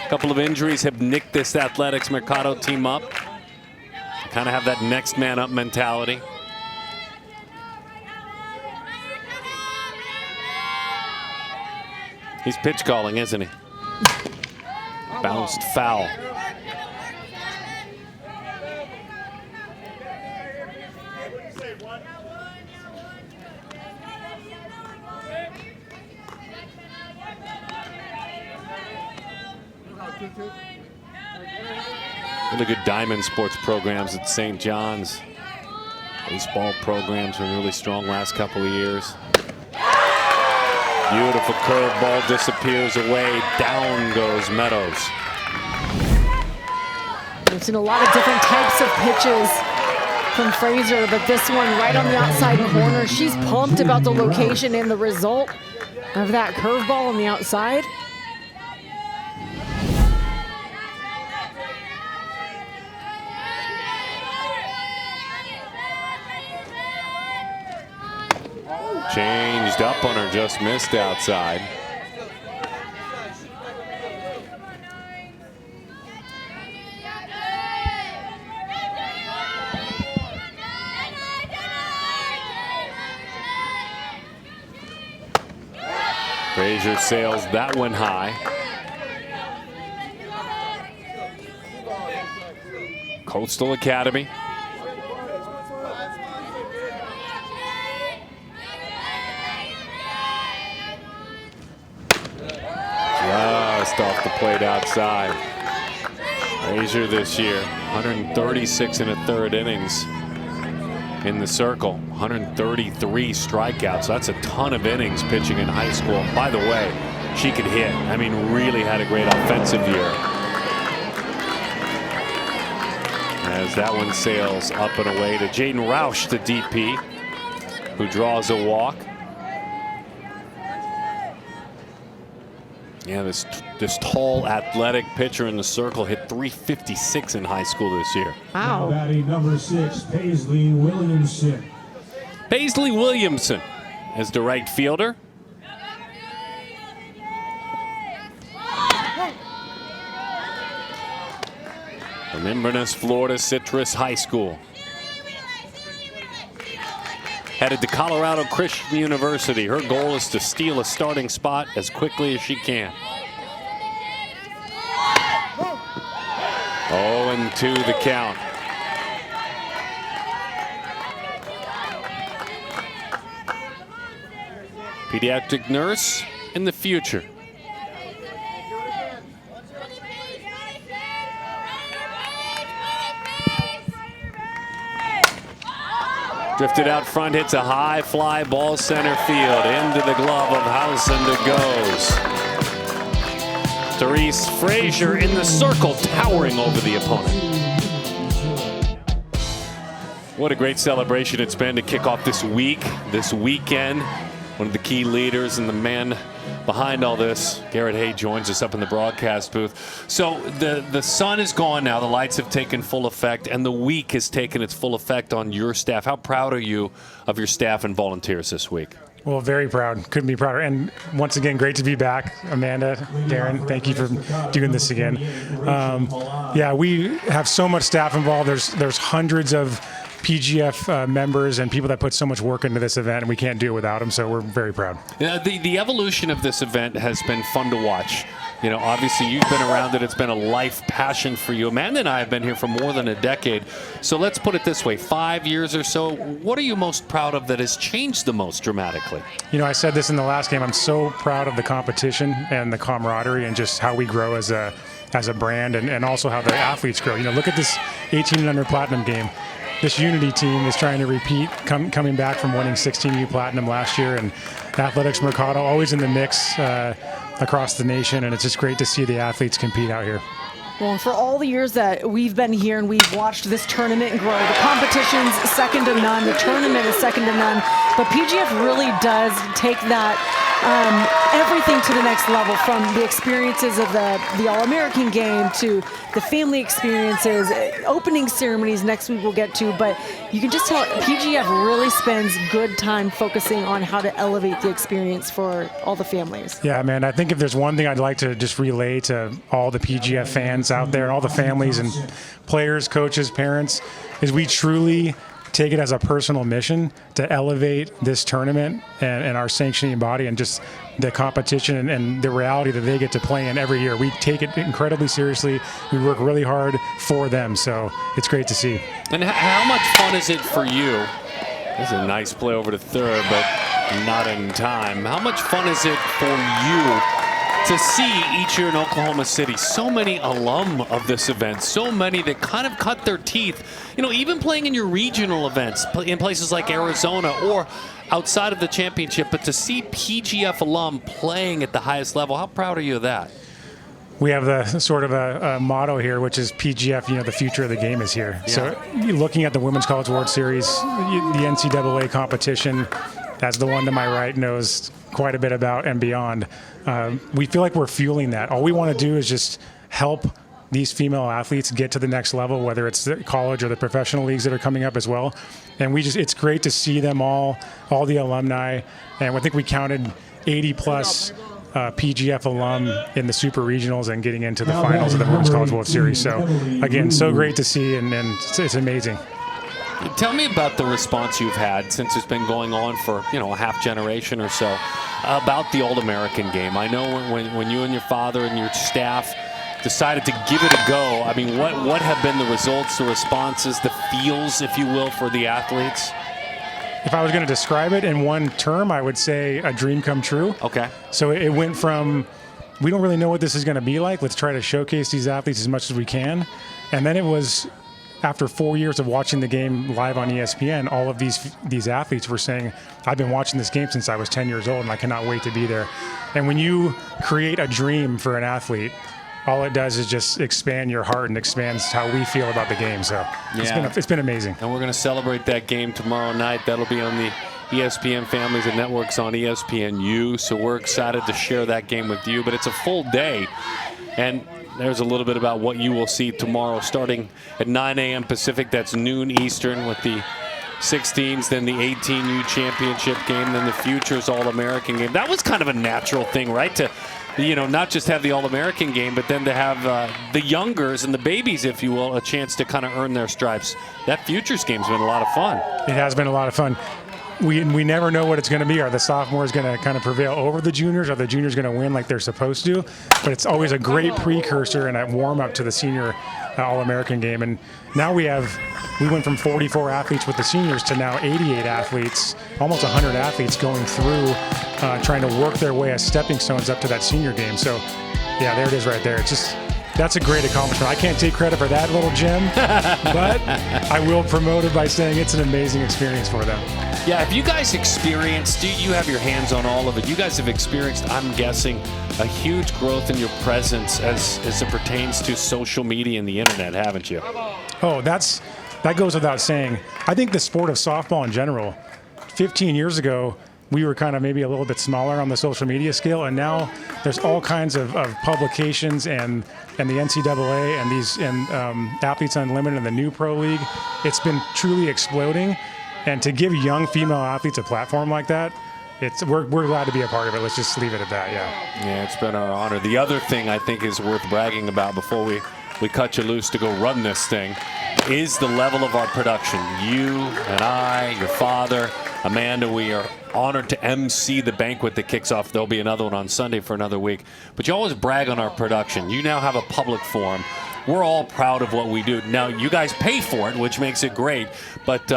Speaker 1: A couple of injuries have nicked this Athletics Mercado team up. Kind of have that next man up mentality. He's pitch calling, isn't he? Bounced foul. Really good diamond sports programs at St. John's. Baseball programs were really strong last couple of years. Beautiful curveball disappears away. Down goes Meadows.
Speaker 2: We've seen a lot of different types of pitches from Fraser, but this one right on the outside corner. She's pumped about the location and the result of that curveball on the outside.
Speaker 1: Changed up on her, just missed outside. Frazier sails that one high. Coastal Academy. Just off the plate outside. Frazier this year, 136 and a third innings in the circle, 133 strikeouts. That's a ton of innings pitching in high school. By the way, she could hit. I mean, really had a great offensive year. As that one sails up and away to Jaden Roush, the DP, who draws a walk. Yeah, this tall, athletic pitcher in the circle hit .356 in high school this year.
Speaker 2: Wow.
Speaker 3: Batting number 6, Paisley Williamson.
Speaker 1: Paisley Williamson as the right fielder. From Inverness, Florida, Citrus High School. Headed to Colorado Christian University. Her goal is to steal a starting spot as quickly as she can. 0-2 the count. Pediatric nurse in the future. Drifted out front, hits a high fly ball center field. Into the glove of Housen goes. Therese Frazier in the circle, towering over the opponent. What a great celebration it's been to kick off this week, this weekend. One of the key leaders and the man behind all this, Garrett Hay, joins us up in the broadcast booth. So the sun is gone now, the lights have taken full effect, and the week has taken its full effect on your staff. How proud are you of your staff and volunteers this week?
Speaker 5: Well, very proud. Couldn't be prouder. And once again, great to be back. Amanda, Darren, thank you for doing this again. Yeah, we have so much staff involved. There's hundreds of PGF members and people that put so much work into this event, and we can't do it without them, so we're very proud.
Speaker 1: The evolution of this event has been fun to watch. You know, obviously you've been around it. It's been a life passion for you. Amanda and I have been here for more than a decade. So let's put it this way, 5 years or so, what are you most proud of that has changed the most dramatically?
Speaker 5: You know, I said this in the last game. I'm so proud of the competition and the camaraderie and just how we grow as a brand, and also how the athletes grow. You know, look at this 18 and under platinum game. this Unity team is trying to repeat, coming back from winning 16U Platinum last year, and Athletics Mercado always in the mix across the nation, and it's just great to see the athletes compete out here.
Speaker 2: Well, for all the years that we've been here and we've watched this tournament grow, the competition's second to none, the tournament is second to none, but PGF really does take that everything to the next level, from the experiences of the All-American game to the family experiences, opening ceremonies next week we'll get to, but you can just tell PGF really spends good time focusing on how to elevate the experience for all the families.
Speaker 5: Yeah, man, I think if there's one thing I'd like to just relay to all the PGF fans out there, all the families and players, coaches, parents, is we truly take it as a personal mission to elevate this tournament and our sanctioning body and just the competition and the reality that they get to play in every year. We take it incredibly seriously. We work really hard for them, so it's great to see.
Speaker 1: And how much fun is it for you? This is a nice play over to third, but not in time. How much fun is it for you to see each year in Oklahoma City so many alum of this event, so many that kind of cut their teeth, you know, even playing in your regional events in places like Arizona or outside of the championship, but to see PGF alum playing at the highest level, how proud are you of that?
Speaker 5: We have the sort of a motto here, which is PGF, you know, the future of the game is here. Yeah. So looking at the Women's College World Series, the NCAA competition, as the one to my right knows quite a bit about and beyond, we feel like we're fueling that. All we want to do is just help these female athletes get to the next level, whether it's the college or the professional leagues that are coming up as well. And it's great to see them all the alumni. And I think we counted 80 plus PGF alum in the super regionals and getting into the finals of the Women's College World Series. So again, so great to see, and it's amazing.
Speaker 1: Tell me about the response you've had since it's been going on for, you know, a half generation or so about the All-American game. I know when you and your father and your staff decided to give it a go, I mean, what have been the results, the responses, the feels, if you will, for the athletes?
Speaker 5: If I was going to describe it in one term, I would say a dream come true.
Speaker 1: Okay.
Speaker 5: So it went from, we don't really know what this is going to be like. Let's try to showcase these athletes as much as we can. And then it was, after 4 years of watching the game live on ESPN, all of these athletes were saying, I've been watching this game since I was 10 years old and I cannot wait to be there. And when you create a dream for an athlete, all it does is just expand your heart and expands how we feel about the game. So it's been amazing.
Speaker 1: And we're going to celebrate that game tomorrow night. That'll be on the ESPN Families and Networks on ESPNU. So we're excited to share that game with you. But it's a full day. And there's a little bit about what you will see tomorrow, starting at 9 a.m. Pacific. That's noon Eastern with the 16s, then the 18U championship game, then the Futures All-American game. That was kind of a natural thing, right? To, you know, not just have the All-American game, but then to have the youngers and the babies, if you will, a chance to kind of earn their stripes. That Futures game's been a lot of fun.
Speaker 5: It has been a lot of fun. We never know what it's going to be. Are the sophomores going to kind of prevail over the juniors? Are the juniors going to win like they're supposed to? But it's always a great precursor and a warm-up to the senior All-American game. And now we went from 44 athletes with the seniors to now 88 athletes, almost 100 athletes going through, trying to work their way as stepping stones up to that senior game. So, yeah, there it is right there. It's just, that's a great accomplishment. I can't take credit for that little gem, but I will promote it by saying it's an amazing experience for them.
Speaker 1: Yeah, have you guys experienced, you have your hands on all of it, you guys have experienced, I'm guessing, a huge growth in your presence as it pertains to social media and the internet, haven't you?
Speaker 5: Oh, that goes without saying. I think the sport of softball in general, 15 years ago, we were kind of maybe a little bit smaller on the social media scale, and now there's all kinds of publications and the NCAA and Athletes Unlimited and the new Pro League. It's been truly exploding, and to give young female athletes a platform like that, we're glad to be a part of it. Let's just leave it at that, yeah.
Speaker 1: Yeah, it's been our honor. The other thing I think is worth bragging about before we cut you loose to go run this thing is the level of our production. You and I, your father, Amanda, we are honored to MC the banquet that kicks off. There'll be another one on Sunday for another week. But you always brag on our production. You now have a public forum. We're all proud of what we do. Now, you guys pay for it, which makes it great. But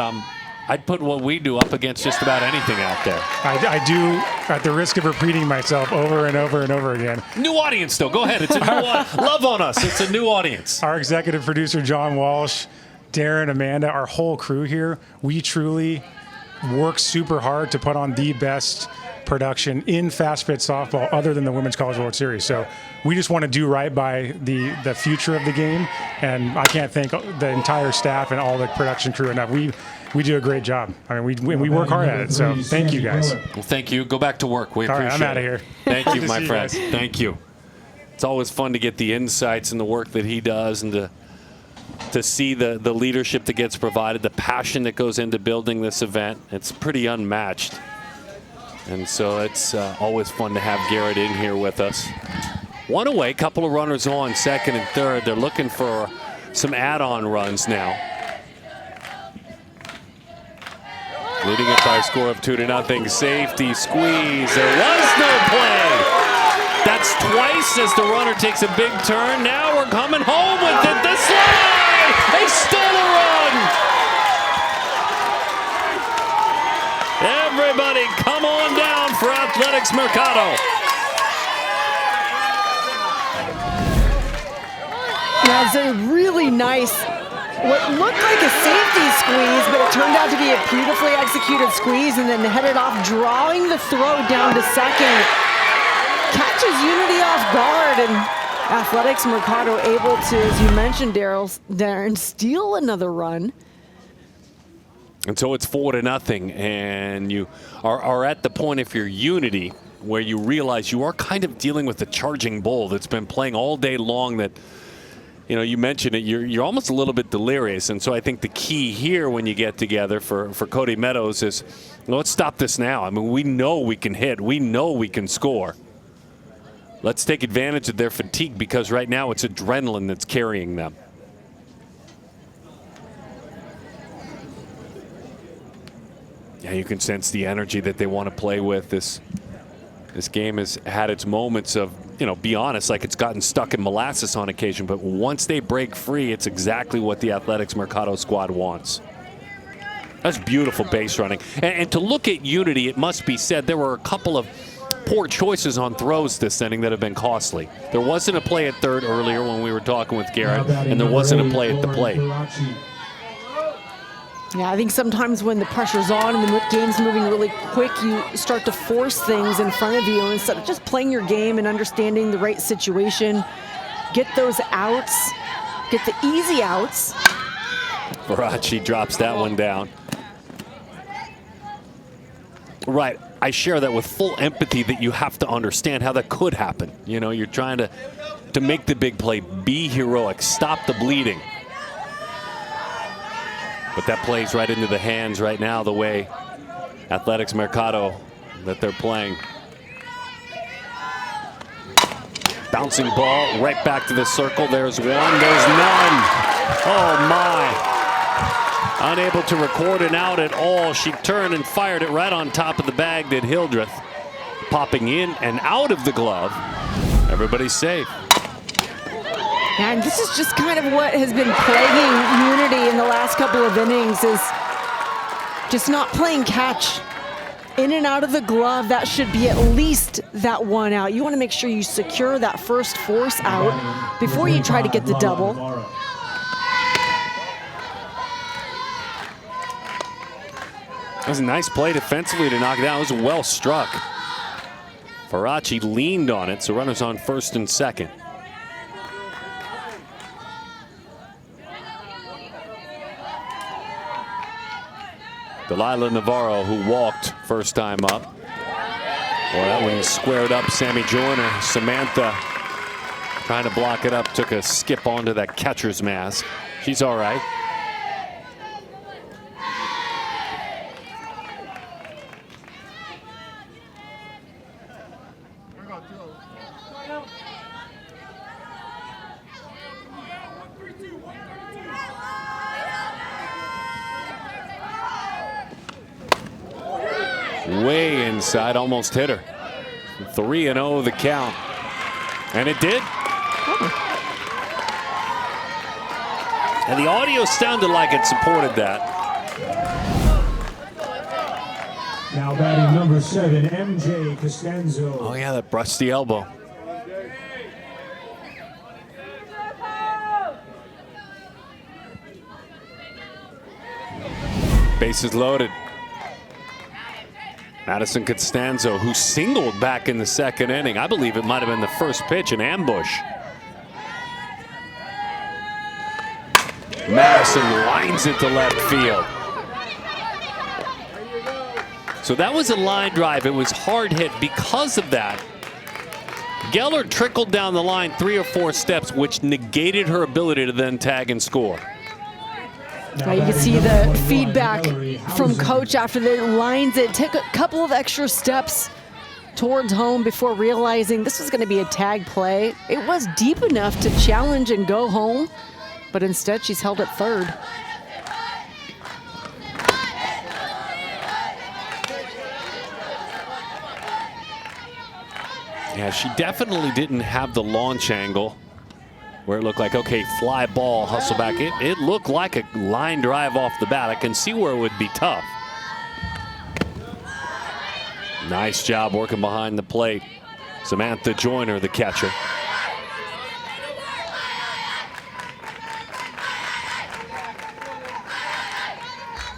Speaker 1: I'd put what we do up against just about anything out there.
Speaker 5: I do, at the risk of repeating myself over and over and over again.
Speaker 1: New audience, though. Go ahead. It's a new audience. Love on us. It's a new audience.
Speaker 5: Our executive producer, John Walsh, Darren, Amanda, our whole crew here, we truly work super hard to put on the best production in fast pitch softball other than the Women's College World Series. So we just want to do right by the future of the game, and I can't thank the entire staff and all the production crew enough. We do a great job. I mean, we work hard at it, so thank you guys.
Speaker 1: Well, thank you. Go back to work. We appreciate it.
Speaker 5: All right, I'm out of here.
Speaker 1: Thank you, my
Speaker 5: you
Speaker 1: friend.
Speaker 5: guys.
Speaker 1: Thank you. It's always fun to get the insights and the work that he does, and to see the leadership that gets provided, the passion that goes into building this event. It's pretty unmatched. And so it's always fun to have Garrett in here with us. One away, couple of runners on, second and third. They're looking for some add-on runs now. Leading it by a score of 2-0. Safety squeeze. There was no play. That's twice as the runner takes a big turn. Now we're coming home with it. The slide! They stole a run! Everybody come on down for Athletics Mercado.
Speaker 2: That's a really nice, what looked like a safety squeeze, but it turned out to be a beautifully executed squeeze, and then headed off, drawing the throw down to second. Catches Unity off guard, and Athletics Mercado able to, as you mentioned, Darren, steal another run.
Speaker 1: And so it's 4-0, and you are at the point, if you're Unity, where you realize you are kind of dealing with a charging bull that's been playing all day long. That, you know, you mentioned it, you're almost a little bit delirious. And so I think the key here when you get together for Cody Meadows is, let's stop this now. I mean, we know we can hit. We know we can score. Let's take advantage of their fatigue, because right now it's adrenaline that's carrying them. Yeah, you can sense the energy that they want to play with. This game has had its moments of, you know, be honest, like it's gotten stuck in molasses on occasion. But once they break free, it's exactly what the Athletics Mercado squad wants. That's beautiful base running. And to look at Unity, it must be said, there were a couple of poor choices on throws this inning that have been costly. There wasn't a play at third earlier when we were talking with Garrett, and there wasn't a play at the plate.
Speaker 2: Yeah, I think sometimes when the pressure's on and the game's moving really quick, you start to force things in front of you instead of just playing your game and understanding the right situation. Get those outs, get the easy outs.
Speaker 1: Varachi drops that one down. Right, I share that with full empathy, that you have to understand how that could happen. You know, you're trying to make the big play, be heroic, stop the bleeding. But that plays right into the hands right now, the way Athletics Mercado that they're playing. Bouncing ball right back to the circle. There's one, there's none. Oh my. Unable to record an out at all. She turned and fired it right on top of the bag, did Hildreth. Popping in and out of the glove. Everybody's safe.
Speaker 2: And this is just kind of what has been plaguing Unity in the last couple of innings, is just not playing catch. In and out of the glove, that should be at least that one out. You want to make sure you secure that first force out before you try to get the double.
Speaker 1: That was a nice play defensively to knock it down. It was well struck. Varachi leaned on it, so runners on first and second. Delilah Navarro, who walked first time up. Well, that one squared up Sammy Joyner. Samantha trying to block it up, took a skip onto that catcher's mask. She's all right. Way inside, almost hit her. 3-0 the count. And it did. And the audio sounded like it supported that.
Speaker 3: Now batting number 7, MJ Costanzo.
Speaker 1: Oh yeah, that brushed the elbow. Bases loaded. Madison Costanzo, who singled back in the second inning. I believe it might have been the first pitch, an ambush. Madison lines it to left field. So that was a line drive. It was hard hit. Because of that, Geller trickled down the line 3 or 4 steps, which negated her ability to then tag and score.
Speaker 2: Now you can see the feedback from coach after they lines it. Took a couple of extra steps towards home before realizing this was going to be a tag play. It was deep enough to challenge and go home, but instead she's held at third.
Speaker 1: Yeah, she definitely didn't have the launch angle where it looked like, okay, fly ball, hustle back. It looked like a line drive off the bat. I can see where it would be tough. Nice job working behind the plate. Samantha Joyner, the catcher.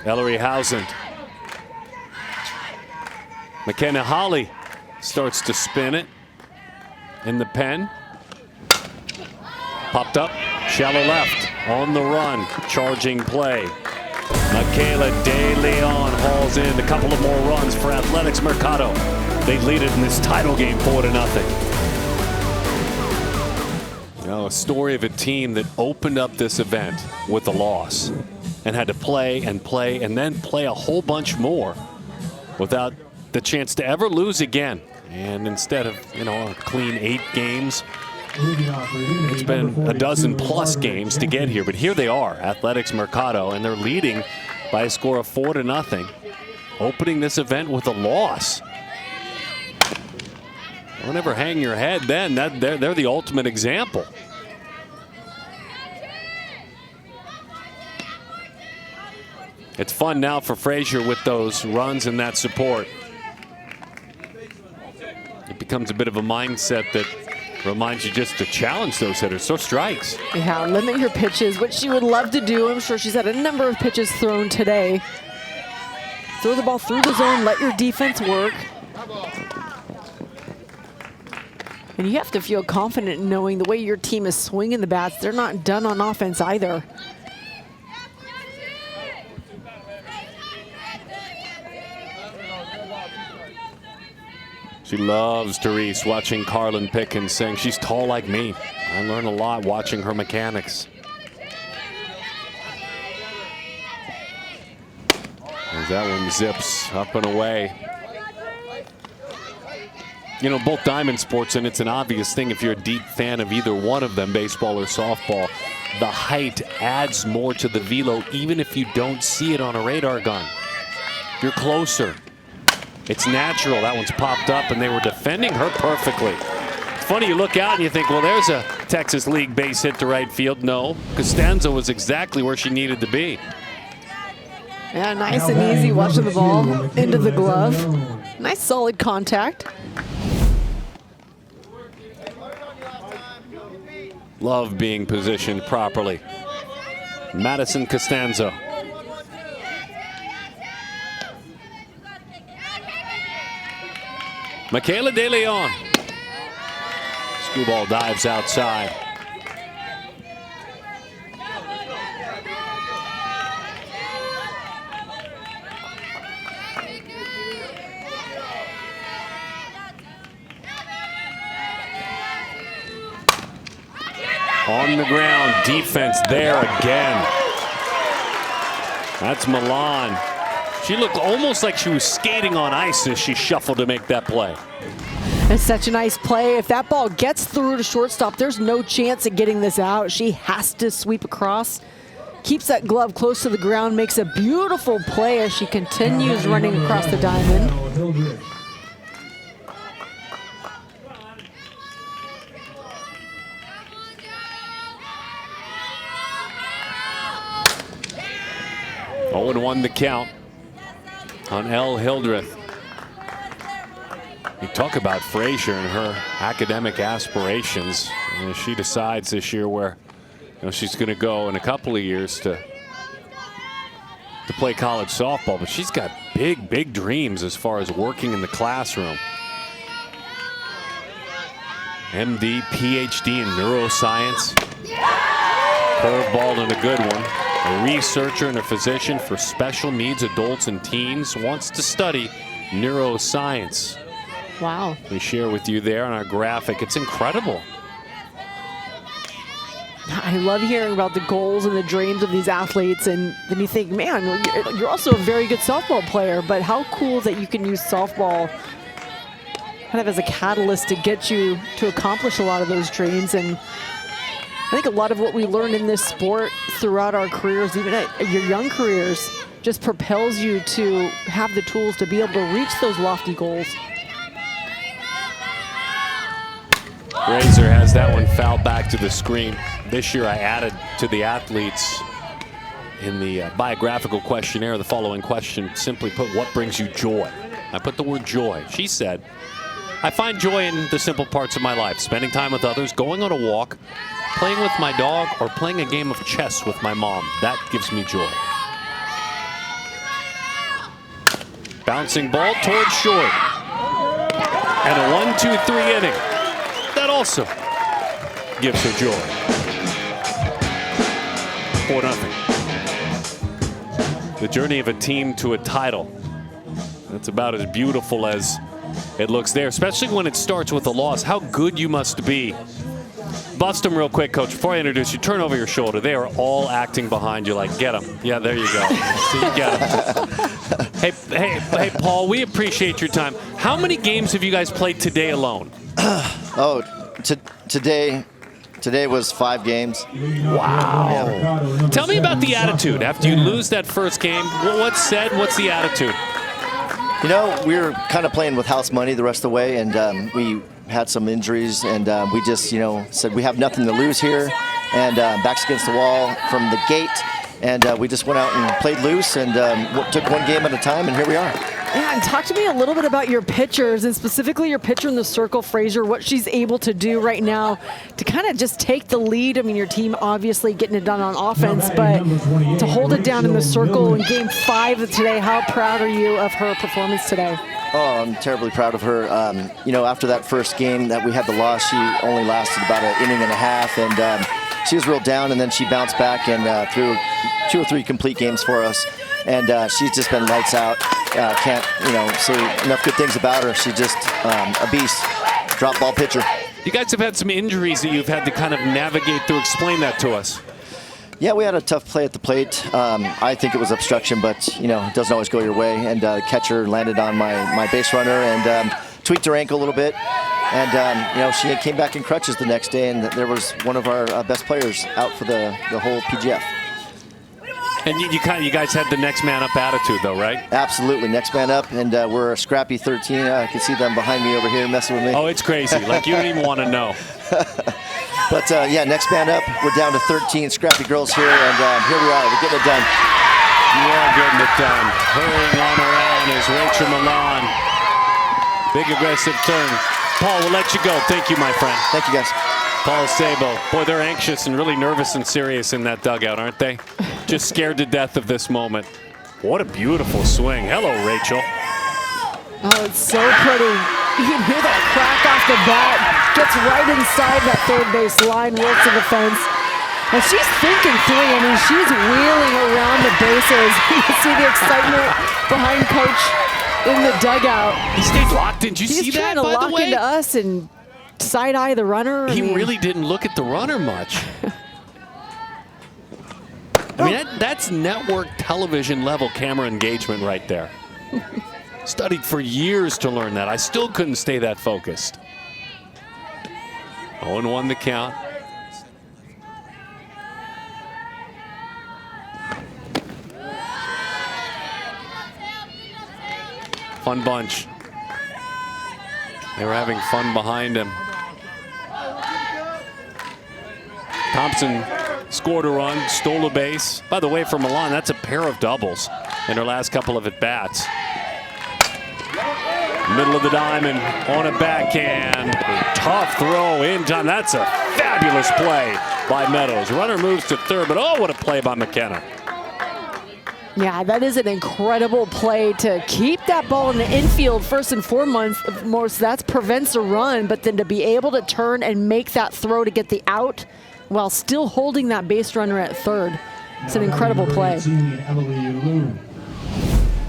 Speaker 1: Ellery Housand. McKenna Holly starts to spin it in the pen. Popped up, shallow left, on the run, charging play. Michaela De Leon hauls in a couple of more runs for Athletics Mercado. They lead it in this title game 4-0. You know, a story of a team that opened up this event with a loss and had to play and play and then play a whole bunch more without the chance to ever lose again. And instead of, you know, a clean 8 games, it's been a dozen plus games to get here. But here they are, Athletics Mercado, and they're leading by a score of 4-0, opening this event with a loss. Don't ever hang your head then. They're the ultimate example. It's fun now for Frazier with those runs and that support. It becomes a bit of a mindset that reminds you just to challenge those hitters. So strikes.
Speaker 2: Yeah, limit your pitches, which she would love to do. I'm sure she's had a number of pitches thrown today. Throw the ball through the zone, let your defense work. And you have to feel confident in knowing the way your team is swinging the bats. They're not done on offense either.
Speaker 1: She loves Therese, watching Carlin Pickens sing. She's tall like me. I learn a lot watching her mechanics. As that one zips up and away. You know, both diamond sports, and it's an obvious thing if you're a deep fan of either one of them, baseball or softball, the height adds more to the velo, even if you don't see it on a radar gun. You're closer. It's natural. That one's popped up, and they were defending her perfectly. It's funny, you look out and you think, well, there's a Texas League base hit to right field. No, Costanzo was exactly where she needed to be.
Speaker 2: Yeah, nice and easy watching the ball into the glove. Nice solid contact.
Speaker 1: Love being positioned properly. Madison Costanzo. Michaela De Leon. Screwball dives outside. On the ground, defense there again. That's Milan. She looked almost like she was skating on ice as she shuffled to make that play.
Speaker 2: It's such a nice play. If that ball gets through to shortstop, there's no chance of getting this out. She has to sweep across. Keeps that glove close to the ground, makes a beautiful play as she continues running across the diamond.
Speaker 1: Oh, and 1 the count on Elle Hildreth. You talk about Frazier and her academic aspirations. You know, she decides this year where, you know, she's going to go in a couple of years to play college softball, but she's got big, big dreams as far as working in the classroom. MD, PhD in neuroscience. Curveball and a good one. A researcher and a physician for special needs adults and teens, wants to study neuroscience.
Speaker 2: Wow.
Speaker 1: We share with you there on our graphic. It's incredible.
Speaker 2: I love hearing about the goals and the dreams of these athletes, and then you think, man, you're also a very good softball player, but how cool that you can use softball kind of as a catalyst to get you to accomplish a lot of those dreams. And I think a lot of what we learn in this sport throughout our careers, even at your young careers, just propels you to have the tools to be able to reach those lofty goals.
Speaker 1: Razor has that one fouled back to the screen. This year I added to the athletes in the biographical questionnaire the following question. Simply put, what brings you joy? I put the word joy. She said, I find joy in the simple parts of my life. Spending time with others, going on a walk, playing with my dog, or playing a game of chess with my mom. That gives me joy. Bouncing ball towards short. And a 1-2-3 inning. That also gives her joy. 4-0. The journey of a team to a title. That's about as beautiful as it looks there, especially when it starts with a loss. How good you must be. Bust them real quick, Coach. Before I introduce you, turn over your shoulder. They are all acting behind you like, get them. Yeah, there you go. See, you get them. Hey, Paul, we appreciate your time. How many games have you guys played today alone?
Speaker 6: Today was 5 games.
Speaker 1: Wow. Yeah. Tell me about the attitude after you lose that first game. What's said? What's the attitude?
Speaker 6: You know, we were kind of playing with house money the rest of the way, and we had some injuries, and we just, said we have nothing to lose here, and backs against the wall from the gate, and we just went out and played loose and took one game at a time, and here we are.
Speaker 2: Yeah, and talk to me a little bit about your pitchers, and specifically your pitcher in the circle, Frazier, what she's able to do right now to kind of just take the lead. I mean, your team obviously getting it done on offense, but to hold it down in the circle in Game 5 of today, how proud are you of her performance today?
Speaker 6: Oh, I'm terribly proud of her. After that first game that we had the loss, she only lasted about an inning and a half, and she was real down, and then she bounced back and threw 2 or 3 complete games for us. And she's just been lights out. Can't, say enough good things about her. She's just a beast. Drop ball pitcher.
Speaker 1: You guys have had some injuries that you've had to kind of navigate through. Explain that to us.
Speaker 6: Yeah, we had a tough play at the plate. I think it was obstruction, but, it doesn't always go your way. And the catcher landed on my base runner and tweaked her ankle a little bit. And, she came back in crutches the next day, and there was one of our best players out for the whole PGF.
Speaker 1: And you guys had the next man up attitude, though, right?
Speaker 6: Absolutely, next man up, and we're a scrappy 13. I can see them behind me over here messing with me.
Speaker 1: Oh, it's crazy. Like, you don't even want to know.
Speaker 6: But, next man up. We're down to 13 scrappy girls here, and here we are. We're getting it done.
Speaker 1: You are getting it done. Hurrying on around is Rachel Milan. Big aggressive turn. Paul, we'll let you go. Thank you, my friend.
Speaker 6: Thank you, guys.
Speaker 1: Paul Sabo. Boy, they're anxious and really nervous and serious in that dugout, aren't they? Just scared to death of this moment. What a beautiful swing. Hello, Rachel.
Speaker 2: Oh, it's so pretty. You can hear that crack off the bat. Gets right inside that third base line, works to the fence. And she's thinking 3. I mean, she's wheeling around the bases. You can see the excitement behind Coach in the dugout.
Speaker 1: He stayed locked in. Did you see
Speaker 2: He's
Speaker 1: that,
Speaker 2: trying to
Speaker 1: by the
Speaker 2: lock
Speaker 1: way?
Speaker 2: into us and side-eye the runner.
Speaker 1: He really didn't look at the runner much. I mean, that's network television level camera engagement right there. Studied for years to learn that. I still couldn't stay that focused. 0-1 the count. Fun bunch. They were having fun behind him. Thompson scored a run, stole a base. By the way, for Milan, that's a pair of doubles in her last couple of at-bats. Middle of the diamond on a backhand. Tough throw in time. That's a fabulous play by Meadows. Runner moves to third, but oh, what a play by McKenna.
Speaker 2: Yeah, that is an incredible play to keep that ball in the infield first and foremost. That prevents a run, but then to be able to turn and make that throw to get the out while still holding that base runner at third. It's an incredible play.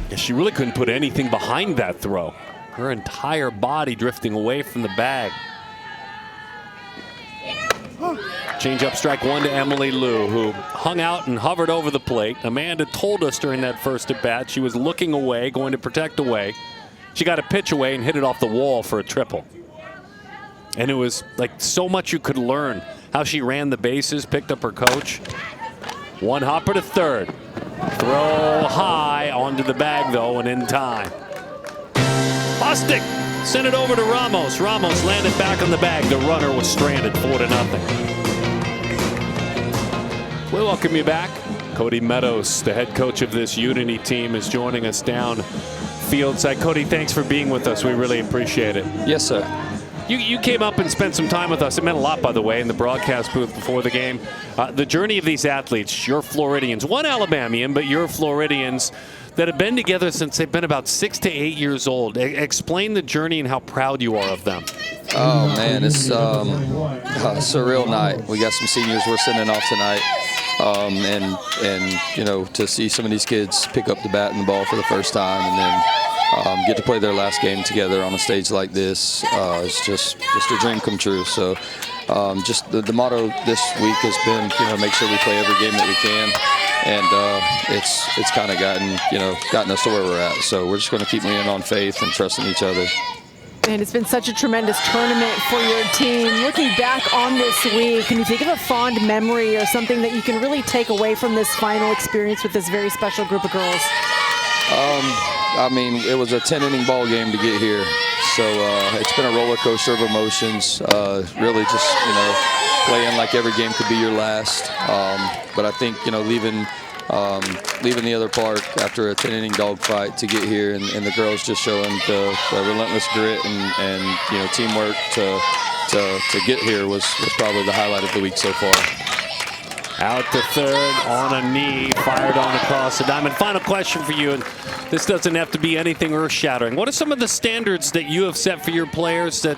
Speaker 1: Yeah, she really couldn't put anything behind that throw. Her entire body drifting away from the bag. Change up strike one to Emily Liu, who hung out and hovered over the plate. Amanda told us during that first at bat she was looking away, going to protect away. She got a pitch away and hit it off the wall for a triple. And it was like so much you could learn. How she ran the bases, picked up her coach. One hopper to third. Throw high onto the bag though, and in time. Bostic sent it over to Ramos. Ramos landed back on the bag. The runner was stranded 4-0. We welcome you back. Cody Meadows, the head coach of this Unity team, is joining us down field side. Cody, thanks for being with us. We really appreciate it.
Speaker 7: Yes, sir.
Speaker 1: You came up and spent some time with us. It meant a lot, by the way, in the broadcast booth before the game. The journey of these athletes, you're Floridians, one Alabamian, but you're Floridians that have been together since they've been about 6 to 8 years old. Explain the journey and how proud you are of them.
Speaker 7: Oh, man, it's a surreal night. We got some seniors we're sending off tonight. And you know, to see some of these kids pick up the bat and the ball for the first time and then get to play their last game together on a stage like this is just a dream come true. So just the motto this week has been, you know, make sure we play every game that we can. And it's kind of gotten us to where we're at. So we're just going to keep leaning on faith and trusting each other.
Speaker 2: And it's been such a tremendous tournament for your team. Looking back on this week, can you think of a fond memory or something that you can really take away from this final experience with this very special group of girls?
Speaker 7: I mean, it was a 10-inning ball game to get here. So it's been a roller coaster of emotions. Really just, you know, playing like every game could be your last. But I think, you know, leaving the other park after a 10-inning dogfight to get here, and the girls just showing the relentless grit and you know, teamwork to get here was probably the highlight of the week so far.
Speaker 1: Out to third on a knee, fired on across the diamond. Final question for you, and this doesn't have to be anything earth-shattering. What are some of the standards that you have set for your players that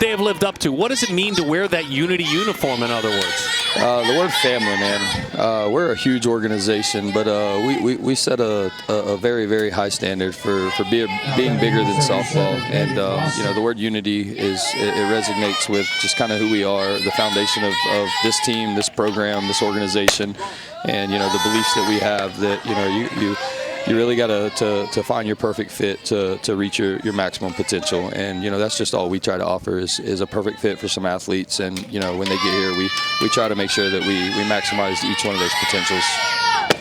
Speaker 1: they have lived up to? What does it mean to wear that Unity uniform, in other words?
Speaker 7: The word family, man. We're a huge organization, but we set a very, very high standard for being bigger than softball. And, you know, the word unity it resonates with just kind of who we are, the foundation of this team, this program, this organization, and, you know, the beliefs that we have that, you know, you really got to find your perfect fit to reach your maximum potential. And, you know, that's just all we try to offer is a perfect fit for some athletes. And, you know, when they get here, we try to make sure that we maximize each one of those potentials.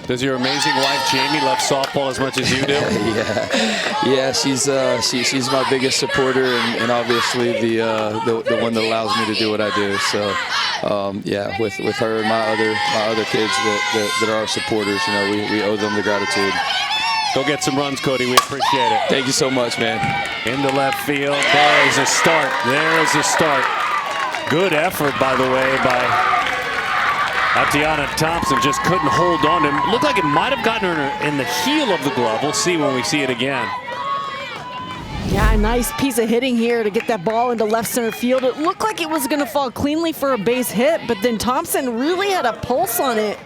Speaker 1: Does your amazing wife, Jamie, love softball as much as you do?
Speaker 7: Yeah, she's my biggest supporter and obviously the one that allows me to do what I do. So, yeah, with her and my other kids that are our supporters, you know, we owe them the gratitude.
Speaker 1: Go get some runs, Cody. We appreciate it.
Speaker 7: Thank you so much, man.
Speaker 1: Into left field. There's a start. There's a start. Good effort, by the way, by Tatiana Thompson. Just couldn't hold on to him. Looked like it might have gotten her in the heel of the glove. We'll see when we see it again.
Speaker 2: Yeah, a nice piece of hitting here to get that ball into left center field. It looked like it was going to fall cleanly for a base hit, but then Thompson really had a pulse on it.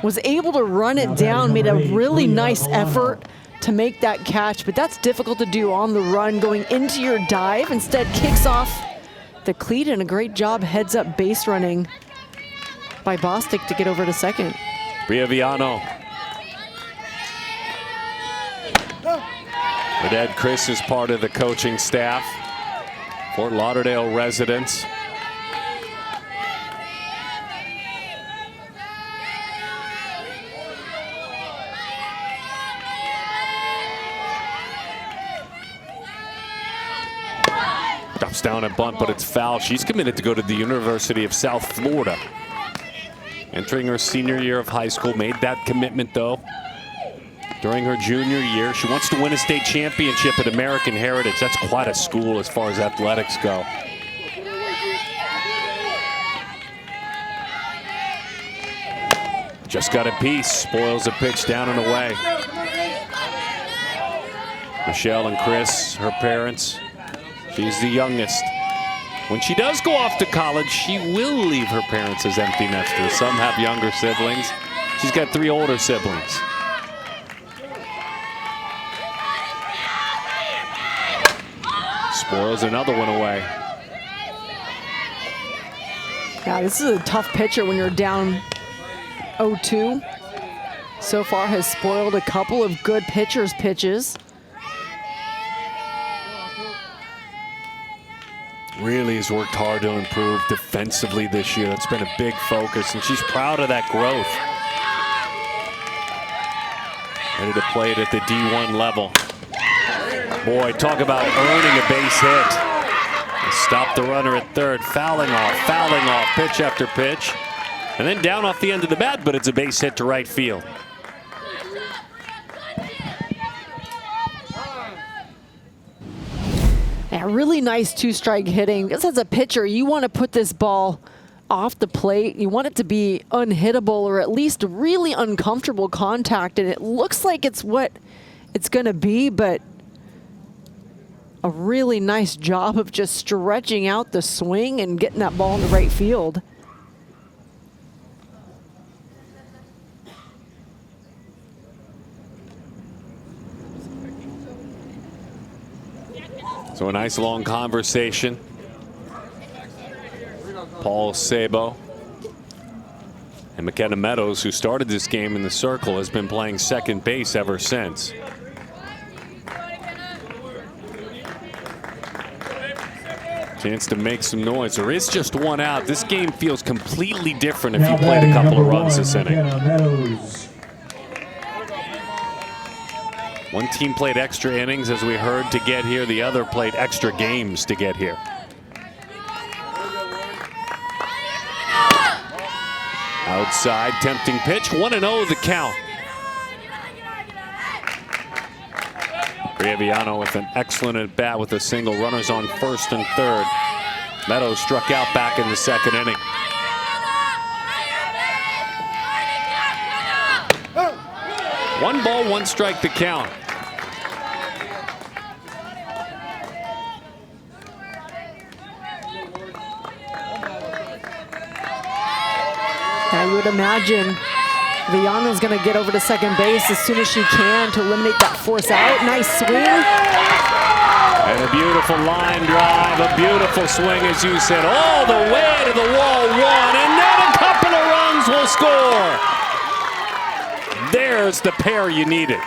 Speaker 2: Was able to run it down, made a really nice effort to make that catch, but that's difficult to do on the run going into your dive. Instead, kicks off the cleat, and a great job heads up base running by Bostic to get over to second.
Speaker 1: Riaviano. Her dad, Chris, is part of the coaching staff. Fort Lauderdale residents. Drops down a bunt, but it's foul. She's committed to go to the University of South Florida. Entering her senior year of high school, made that commitment, though, during her junior year. She wants to win a state championship at American Heritage. That's quite a school as far as athletics go. Just got a piece, spoils a pitch down and away. Michelle and Chris, her parents, she's the youngest. When she does go off to college, she will leave her parents as empty nesters. Some have younger siblings. She's got 3 older siblings. Spoils another one away.
Speaker 2: Yeah, this is a tough pitcher when you're down 0-2. So far has spoiled a couple of good pitchers' pitches.
Speaker 1: Really has worked hard to improve defensively this year. That's been a big focus, and she's proud of that growth. Ready to play it at the D1 level. Boy, talk about earning a base hit. Stop the runner at third, fouling off, pitch after pitch. And then down off the end of the bat, but it's a base hit to right field.
Speaker 2: Yeah, really nice 2-strike hitting. Because as a pitcher, you want to put this ball off the plate. You want it to be unhittable or at least really uncomfortable contact. And it looks like it's what it's going to be, but a really nice job of just stretching out the swing and getting that ball into right field.
Speaker 1: So a nice long conversation. Paul Sabo and McKenna Meadows, who started this game in the circle, has been playing second base ever since. Chance to make some noise. There is just one out. This game feels completely different if you played a couple of runs this inning. One team played extra innings, as we heard, to get here. The other played extra games to get here. Outside, tempting pitch. 1-0 the count. Riaviano with an excellent at bat with a single. Runners on first and third. Meadows struck out back in the second inning. One ball, one strike to count.
Speaker 2: I would imagine Viano's going to get over to second base as soon as she can to eliminate that force out. Nice swing.
Speaker 1: And a beautiful line drive, a beautiful swing, as you said, all the way to the wall. One, and then a couple of runs will score. There's the pair you needed.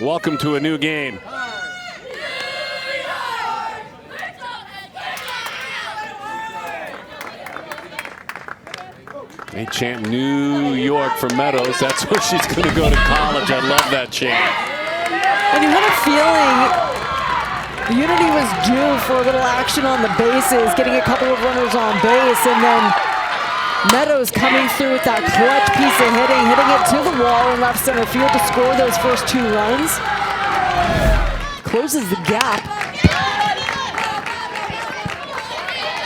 Speaker 1: Welcome to a new game. They chant New York for Meadows. That's where she's going to go to college. I love that chant.
Speaker 2: And you had a feeling Unity was due for a little action on the bases, getting a couple of runners on base, and then Meadows coming through with that clutch piece of hitting it to the wall in left center field to score those first 2 runs. Closes the gap.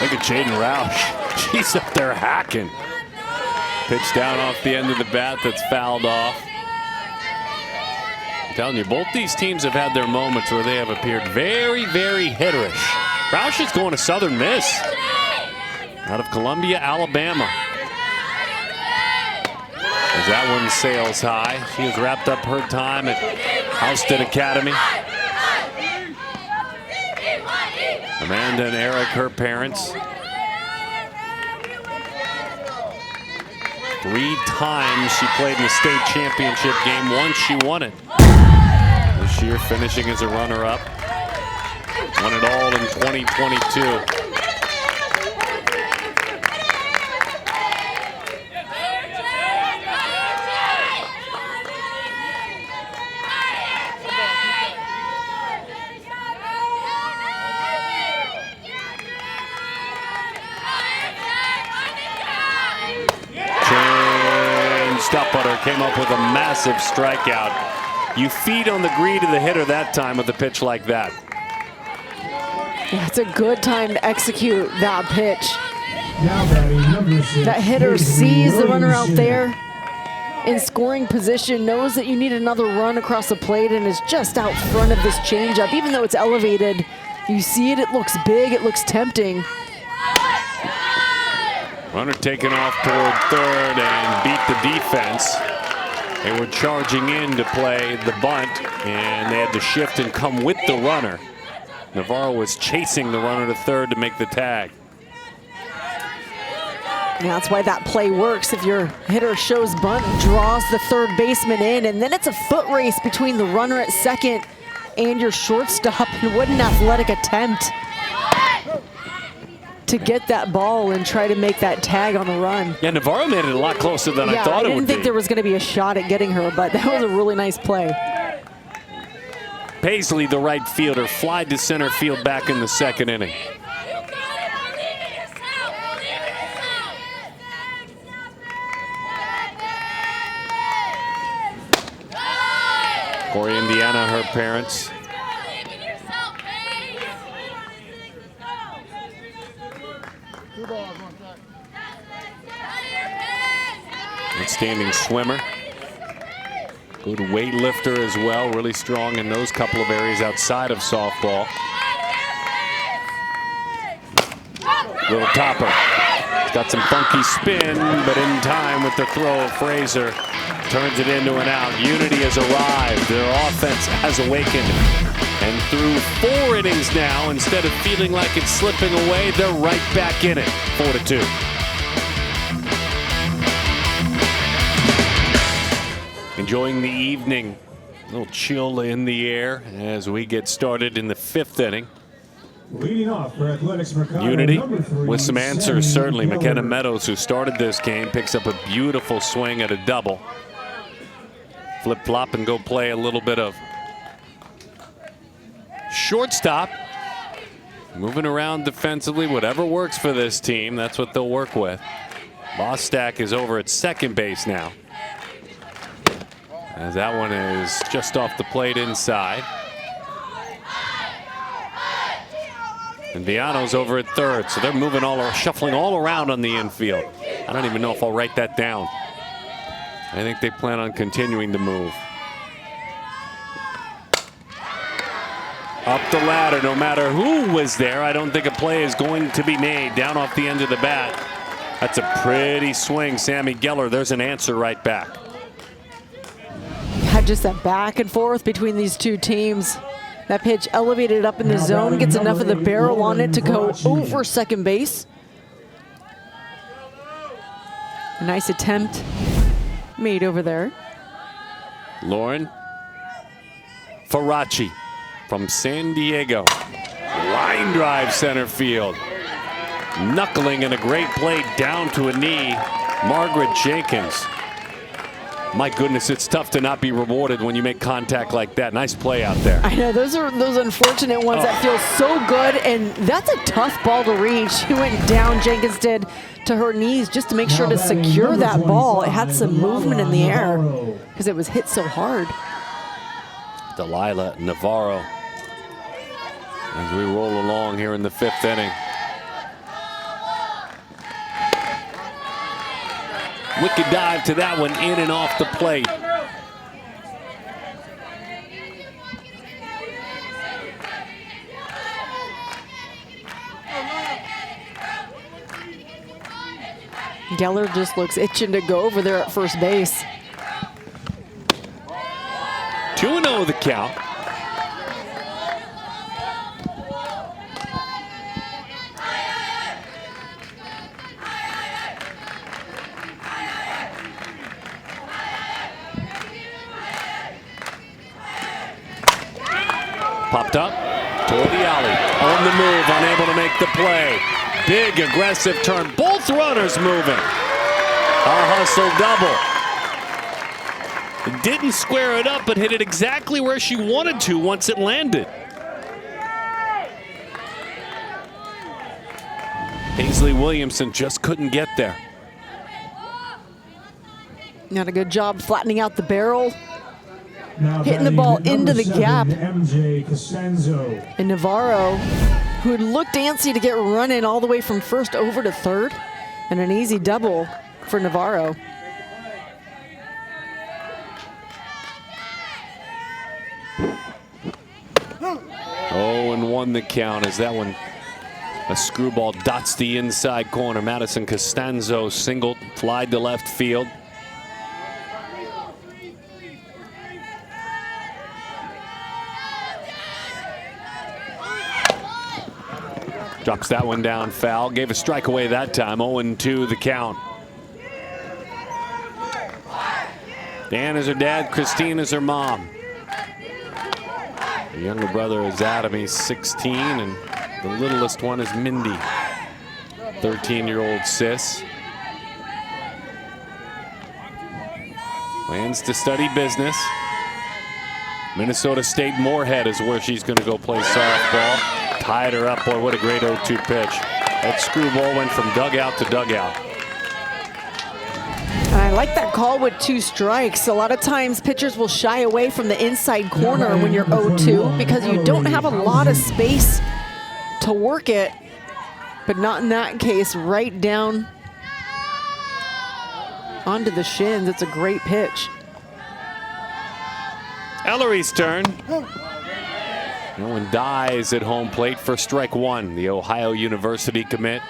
Speaker 1: Look at Jaden Roush. She's up there hacking. Pitch down off the end of the bat that's fouled off. I'm telling you, both these teams have had their moments where they have appeared very, very hitterish. Roush is going to Southern Miss out of Columbia, Alabama. As that one sails high, she has wrapped up her time at Houston Academy. Amanda and Eric, her parents. 3 times she played in the state championship game. Once she won it. This year finishing as a runner-up. Won it all in 2022. Stepbutter came up with a massive strikeout. You feed on the greed of the hitter that time with a pitch like that.
Speaker 2: Yeah, it's a good time to execute that pitch.
Speaker 3: Now batting number 6.
Speaker 2: That hitter sees the runner out
Speaker 3: Williamson.
Speaker 2: there in scoring position, knows that you need another run across the plate, and is just out front of this changeup. Even though it's elevated, you see it, it looks big, it looks tempting.
Speaker 1: Runner taken off toward third and beat the defense. They were charging in to play the bunt, and they had to shift and come with the runner. Navarro was chasing the runner to third to make the tag.
Speaker 2: And that's why that play works. If your hitter shows bunt, draws the third baseman in, and then it's a foot race between the runner at second and your shortstop. And what an athletic attempt to get that ball and try to make that tag on the run.
Speaker 1: Yeah, Navarro made it a lot closer than I thought it would be.
Speaker 2: I didn't think there was going to be a shot at getting her, but that was a really nice play.
Speaker 1: Paisley, the right fielder, flied to center field back in the second inning. Corey, Indiana, her parents. Outstanding swimmer. Good weightlifter as well, really strong in those couple of areas outside of softball. Little topper. He's got some funky spin, but in time with the throw of Fraser. Turns it into an out. Unity has arrived. Their offense has awakened. And through 4 innings now, instead of feeling like it's slipping away, they're right back in it. 4-2. Enjoying the evening. A little chill in the air as we get started in the 5th inning.
Speaker 3: Leading off for Athletics Mercado,
Speaker 1: Unity
Speaker 3: number 3,
Speaker 1: with some answers, certainly.
Speaker 3: Sammy
Speaker 1: McKenna
Speaker 3: Geller.
Speaker 1: Meadows, who started this game, picks up a beautiful swing at a double. Flip-flop and go play a little bit of shortstop. Moving around defensively, whatever works for this team, that's what they'll work with. Bostak is over at second base now, as that one is just off the plate inside. And Viano's over at third, so they're moving shuffling all around on the infield. I don't even know if I'll write that down. I think they plan on continuing to move. Up the ladder, no matter who was there, I don't think a play is going to be made. Down off the end of the bat. That's a pretty swing, Sammy Geller. There's an answer right back.
Speaker 2: Had just that back and forth between these two teams. That pitch elevated up in the zone, gets enough of the barrel on it to go over second base. A nice attempt made over there.
Speaker 1: Lauren Faraci from San Diego. Line drive center field. Knuckling in a great play down to a knee. Margaret Jenkins. My goodness, it's tough to not be rewarded when you make contact like that. Nice play out there.
Speaker 2: I know, those are those unfortunate ones that feel so good, and that's a tough ball to reach. She went down, Jenkins did, to her knees just to make sure to secure that ball. It had some movement in the air because it was hit so hard.
Speaker 1: Delilah Navarro as we roll along here in the 5th inning. Wicked dive to that one, in and off the plate.
Speaker 2: Geller just looks itching to go over there at first base.
Speaker 1: 2-0 the count. Popped up toward the alley. On the move, unable to make the play. Big aggressive turn. Both runners moving. A hustle double. Didn't square it up, but hit it exactly where she wanted to once it landed. Paisley Williamson just couldn't get there.
Speaker 2: Not a good job flattening out the barrel.
Speaker 3: Now
Speaker 2: Hitting the ball
Speaker 3: batting
Speaker 2: into the
Speaker 3: number
Speaker 2: gap.
Speaker 3: 7, MJ Cosenzo.
Speaker 2: And Navarro who looked antsy to get running all the way from first over to third, and an easy double for Navarro.
Speaker 1: Oh, and 1 the count as that one, a screwball dots the inside corner. Madison Costanzo singled, flied to left field. Drops that one down foul. Gave a strike away that time. 0-2 the count. Dan is her dad. Christine is her mom. The younger brother is Adam. He's 16. And the littlest one is Mindy, 13-year-old sis. Plans to study business. Minnesota State Moorhead is where she's going to go play softball. Tied her up. Boy, what a great 0-2 pitch. That screwball went from dugout to dugout.
Speaker 2: I like that call with 2 strikes. A lot of times pitchers will shy away from the inside corner when you're 0-2 because you don't have a lot of space to work it, but not in that case. Right down onto the shins. It's a great pitch.
Speaker 1: Ellery's turn. No one dies at home plate for strike 1, the Ohio University commit.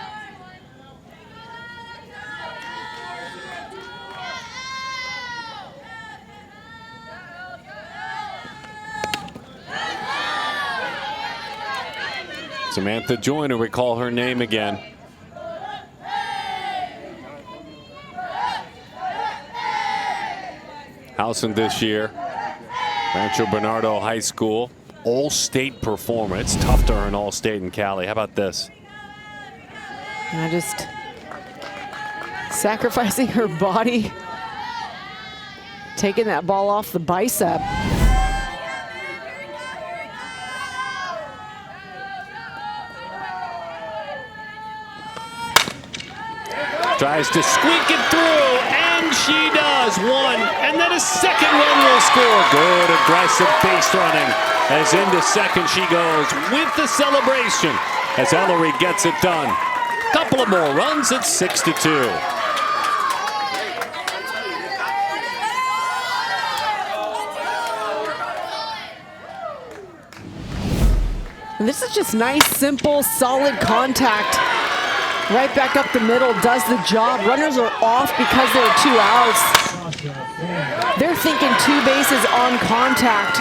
Speaker 1: Samantha Joyner, we call her name again. Howson this year, Rancho Bernardo High School, All-State performer. It's tough to earn All-State in Cali. How about this?
Speaker 2: And just sacrificing her body, taking that ball off the bicep.
Speaker 1: Tries to squeak it through, and she does. 1, and then a second run will score. Good aggressive base running. As into second she goes with the celebration as Ellery gets it done. Couple of more runs at 6-2.
Speaker 2: And this is just nice, simple, solid contact. Right back up the middle, does the job. Runners are off because there are 2 outs. They're thinking 2 bases on contact.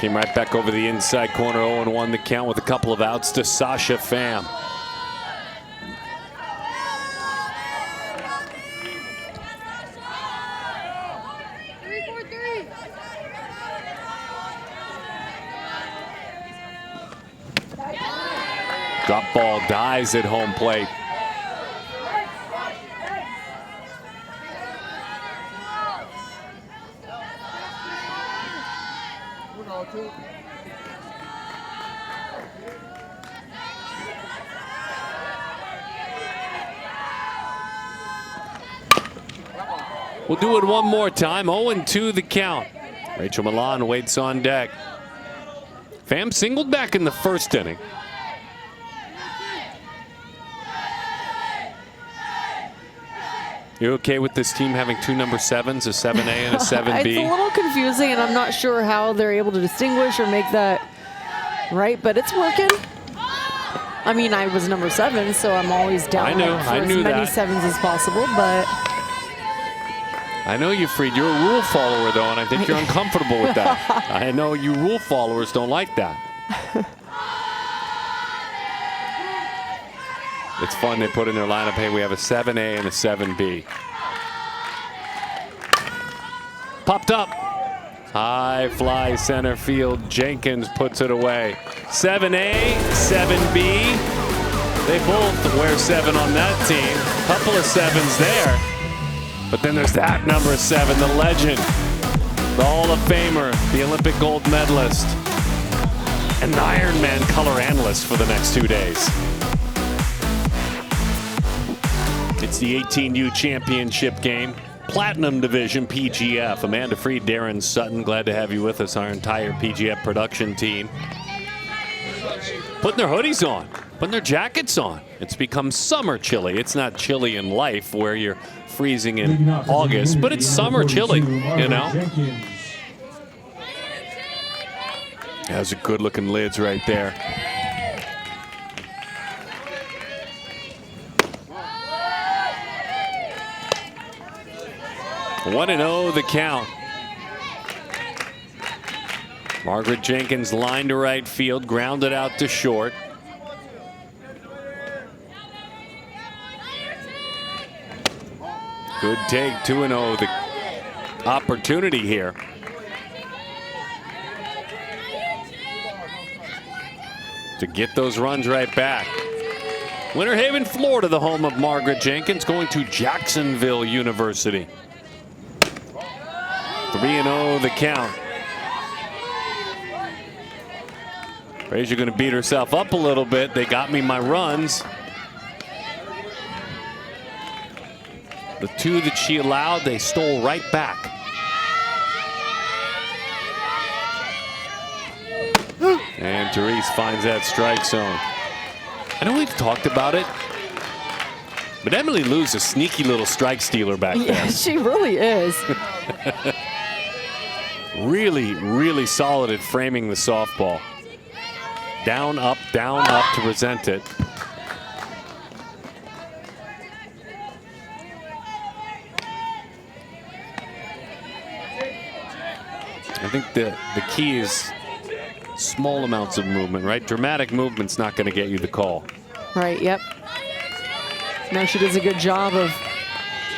Speaker 1: Came right back over the inside corner, 0-1 the count with a couple of outs to Sasha Pham. Drop ball dies at home plate. We'll do it one more time. 0-2 the count. Rachel Milan waits on deck. Pham singled back in the first inning. You okay with this team having 2 number 7s, a 7A and a 7B?
Speaker 2: It's a little confusing, and I'm not sure how they're able to distinguish or make that right, but it's working. I mean, I was number 7, so I'm always down for as many 7s as possible, but
Speaker 1: I know you, Freed. You're a rule follower, though, and I think you're uncomfortable with that. I know you rule followers don't like that. It's fun. They put in their lineup, hey, we have a 7A and a 7B. Popped up. High fly center field. Jenkins puts it away. 7A, 7B. They both wear 7 on that team. Couple of 7s there. But then there's that number 7, the legend, the Hall of Famer, the Olympic gold medalist. and the Ironman color analyst for the next 2 days. It's the 18U championship game. Platinum Division PGF. Amanda Freed, Darren Sutton, glad to have you with us, our entire PGF production team. Putting their hoodies on, putting their jackets on. It's become summer chilly. It's not chilly in life where you're freezing in August, but it's summer chilly, you know. Those are good looking lids right there. One and 0 the count. Margaret Jenkins line to right field, grounded out to short. Good take, 2-0 the opportunity here. To get those runs right back. Winter Haven, Florida, the home of Margaret Jenkins, going to Jacksonville University. 3-0 the count. Frazier going to beat herself up a little bit. They got me my runs. The 2 that she allowed, they stole right back. And Therese finds that strike zone. I know we've talked about it, but Emily Lou's a sneaky little strike stealer back there.
Speaker 2: Yeah, she really is.
Speaker 1: Really, really solid at framing the softball. Down, up to present it. I think the key is small amounts of movement, right? Dramatic movement's not going to get you the call.
Speaker 2: Right, yep. Now she does a good job of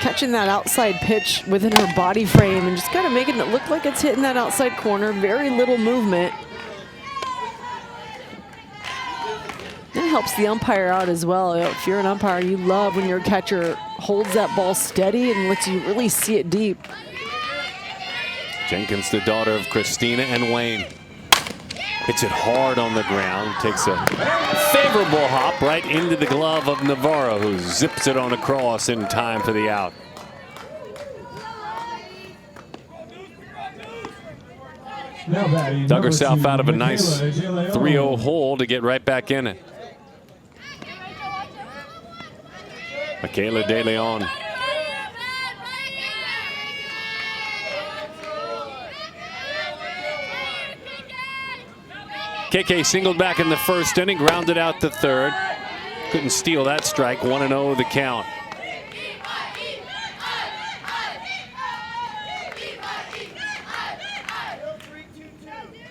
Speaker 2: catching that outside pitch within her body frame and just kind of making it look like it's hitting that outside corner. Very little movement. That helps the umpire out as well. If you're an umpire, you love when your catcher holds that ball steady and lets you really see it deep.
Speaker 1: Jenkins, the daughter of Christina and Wayne. Hits it hard on the ground. Takes a favorable hop right into the glove of Navarro, who zips it on across in time for the out. Dug herself out of a nice 3-0 hole to get right back in it. Michaela De Leon. KK singled back in the first inning, grounded out the third. Couldn't steal that strike. 1-0 the count.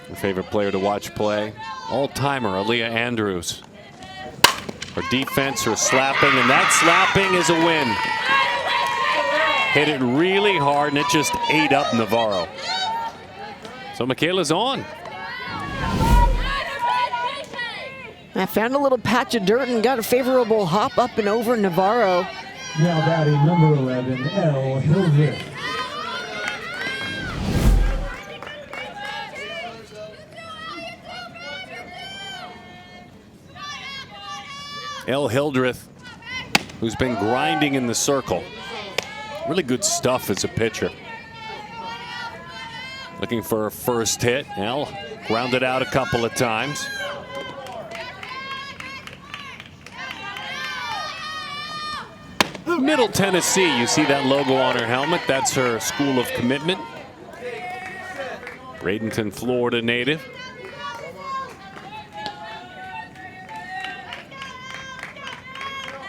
Speaker 1: Her favorite player to watch play, all-timer Aaliyah Andrews. Her defense, her slapping, and that slapping is a win. Hit it really hard, and it just ate up Navarro. So Michaela's on.
Speaker 2: I found a little patch of dirt and got a favorable hop up and over Navarro.
Speaker 3: Now batting number 11, Elle Hildreth.
Speaker 1: Elle Hildreth, who's been grinding in the circle. Really good stuff as a pitcher. Looking for her first hit. Elle grounded out a couple of times. Middle Tennessee, you see that logo on her helmet. That's her school of commitment. Bradenton, Florida native.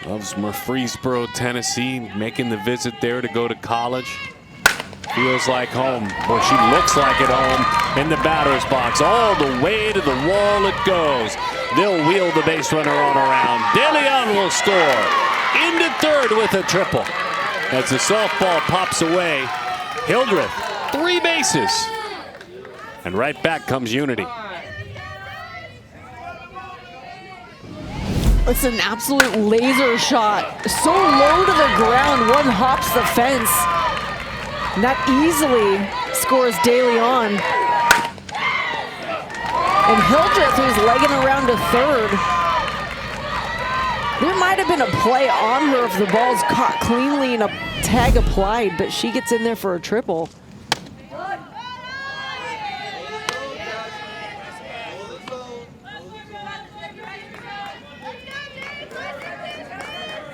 Speaker 1: Loves Murfreesboro, Tennessee, making the visit there to go to college. Feels like home. Boy, she looks like at home in the batter's box. All the way to the wall it goes. They'll wheel the base runner on around. De Leon will score. Into third with a triple. As the softball pops away, Hildreth, 3 bases. And right back comes Unity.
Speaker 2: It's an absolute laser shot. So low to the ground, one hops the fence. And that easily scores De Leon. And Hildreth, who's legging around to third. There might have been a play on her if the ball's caught cleanly and a tag applied, but she gets in there for a triple.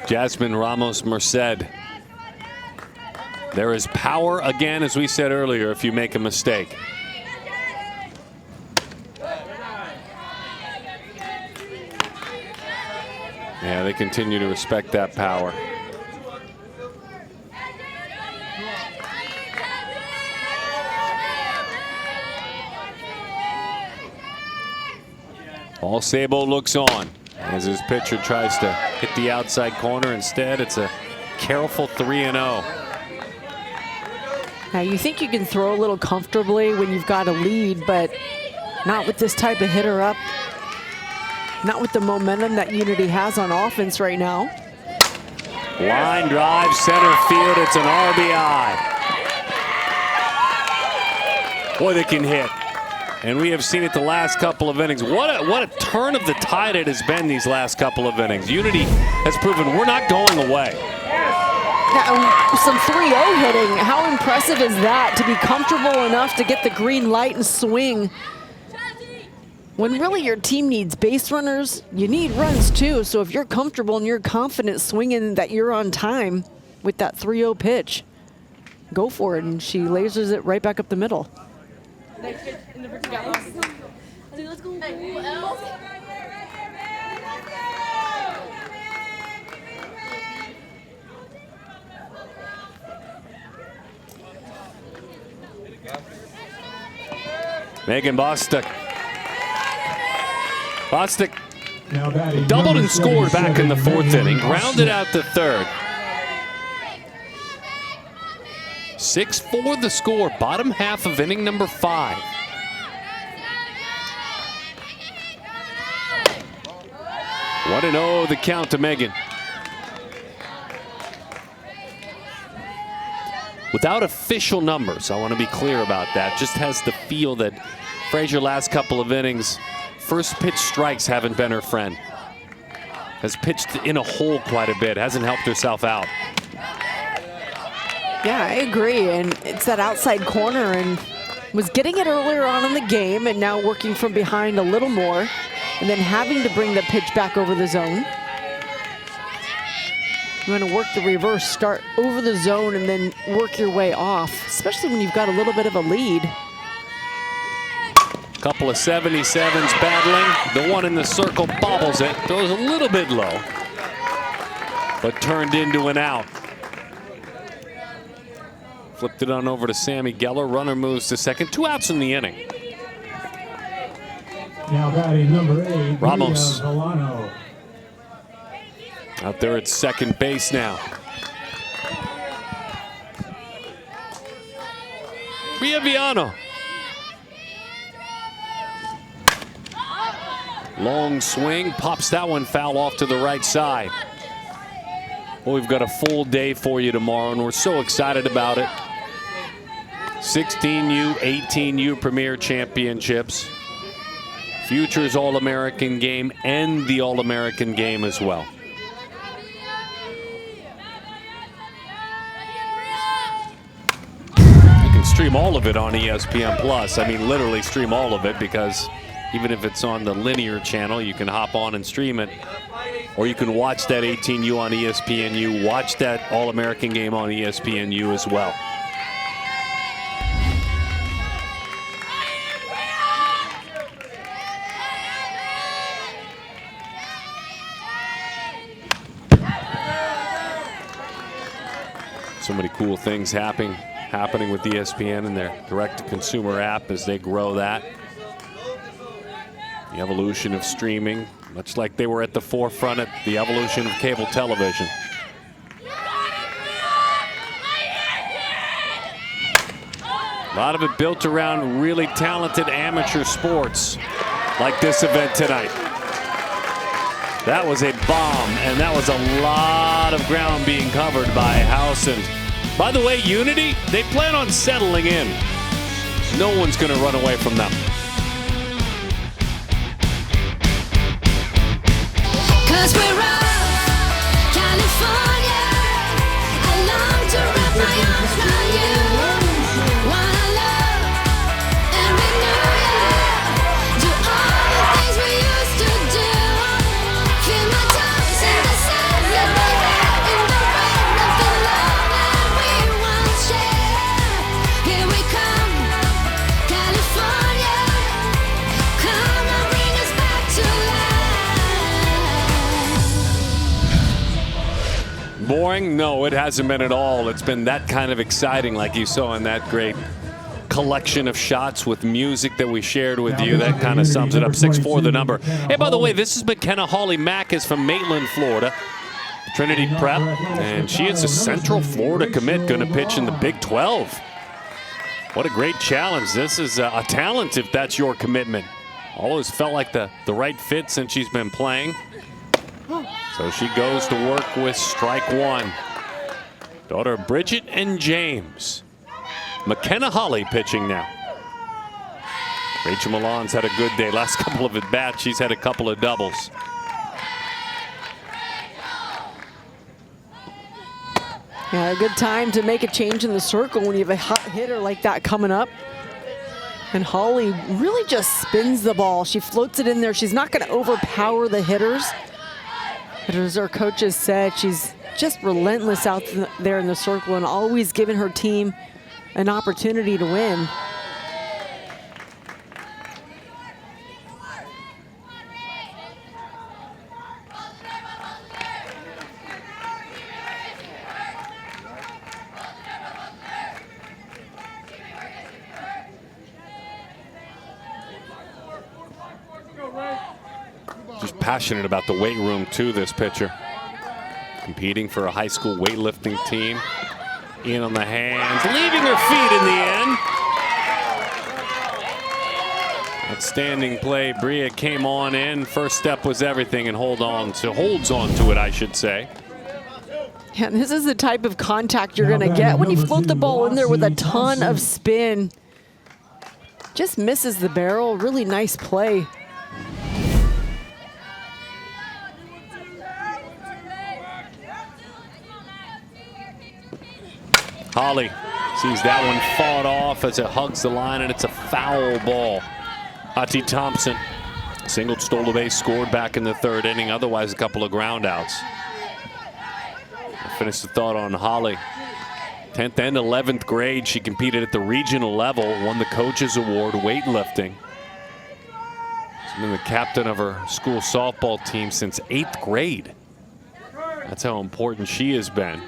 Speaker 1: Jasmine Ramos Merced. There is power again, as we said earlier, if you make a mistake. Yeah, they continue to respect that power. Paul Sabo looks on as his pitcher tries to hit the outside corner. Instead, it's a careful 3-0.
Speaker 2: Now, you think you can throw a little comfortably when you've got a lead, but not with this type of hitter up. Not with the momentum that Unity has on offense right now.
Speaker 1: Line drive, center field. It's an RBI. Boy, they can hit. And we have seen it the last couple of innings. What a turn of the tide it has been these last couple of innings. Unity has proven we're not going away.
Speaker 2: Now, some 3-0 hitting. How impressive is that to be comfortable enough to get the green light and swing? When really your team needs base runners, you need runs too. So if you're comfortable and you're confident swinging that you're on time with that 3-0 pitch, go for it. And she lasers it right back up the middle.
Speaker 1: Megan Bostic. Bostic doubled and scored back in the fourth inning, grounded out to third. 6-4 the score, bottom half of inning number 5. What an 0 the count to Megan. Without official numbers, I want to be clear about that. Just has the feel that Frazier last couple of innings, first pitch strikes haven't been her friend. Has pitched in a hole quite a bit, hasn't helped herself out.
Speaker 2: Yeah, I agree. And it's that outside corner, and was getting it earlier on in the game and now working from behind a little more and then having to bring the pitch back over the zone. You want to work the reverse, start over the zone and then work your way off, especially when you've got a little bit of a lead.
Speaker 1: Couple of 77s battling. The one in the circle bobbles it, throws a little bit low, but turned into an out. Flipped it on over to Sammy Geller. Runner moves to second. 2 outs in the inning.
Speaker 3: Now batting number 8,
Speaker 1: Ramos.
Speaker 3: Villano.
Speaker 1: Out there at second base now. Viano. Long swing, pops that one foul off to the right side. Well, we've got a full day for you tomorrow, and we're so excited about it. 16U, 18U Premier Championships. Futures All-American game and the All-American game as well. You can stream all of it on ESPN Plus. I mean, literally stream all of it, because even if it's on the linear channel, you can hop on and stream it. Or you can watch that 18U on ESPNU, watch that All-American game on ESPNU as well. So many cool things happening with ESPN and their direct-to-consumer app as they grow that. The evolution of streaming, much like they were at the forefront of the evolution of cable television. A lot of it built around really talented amateur sports like this event tonight. That was a bomb, and that was a lot of ground being covered by House. And by the way, Unity, they plan on settling in. No one's going to run away from them.
Speaker 8: 'Cause we're all California. I long to wrap my arms around you. Wanna love and renew you. Do all the things we used to do. Feel my toes in the sand, let me out in the rain of the love that we once shared. Here we come, California. Come and bring us back to life.
Speaker 1: Boring? No, it hasn't been at all. It's been that kind of exciting, like you saw in that great collection of shots with music that we shared with you. That kind of sums it up. 6'4" the number. Hey, by the way, this is McKenna Hawley Mack, is from Maitland, Florida. Trinity Prep, and she is a Central Florida commit, going to pitch in the Big 12. What a great challenge. This is a talent if that's your commitment. Always felt like the right fit since she's been playing. So she goes to work with strike one. Daughter of Bridget and James. McKenna Hawley pitching now. Rachel Milan's had a good day. Last couple of at-bats, she's had a couple of doubles.
Speaker 2: Yeah, a good time to make a change in the circle when you have a hot hitter like that coming up. And Hawley really just spins the ball. She floats it in there. She's not going to overpower the hitters. But as our coaches said, she's just relentless out there in the circle and always giving her team an opportunity to win.
Speaker 1: Just passionate about the weight room too, this pitcher. Competing for a high school weightlifting team. In on the hands, leaving her feet in the end. Outstanding play. Bria came on in. First step was everything, and holds on to it, I should say.
Speaker 2: Yeah, and this is the type of contact you're going to get when you float the ball in there with a ton of spin. Just misses the barrel. Really nice play.
Speaker 1: Hawley sees that one fought off as it hugs the line, and it's a foul ball. Ati Thompson singled, stole a base, scored back in the third inning. Otherwise, a couple of ground outs. I'll finish the thought on Hawley. 10th and 11th grade, she competed at the regional level, won the Coaches Award weightlifting. She's been the captain of her school softball team since 8th grade. That's how important she has been.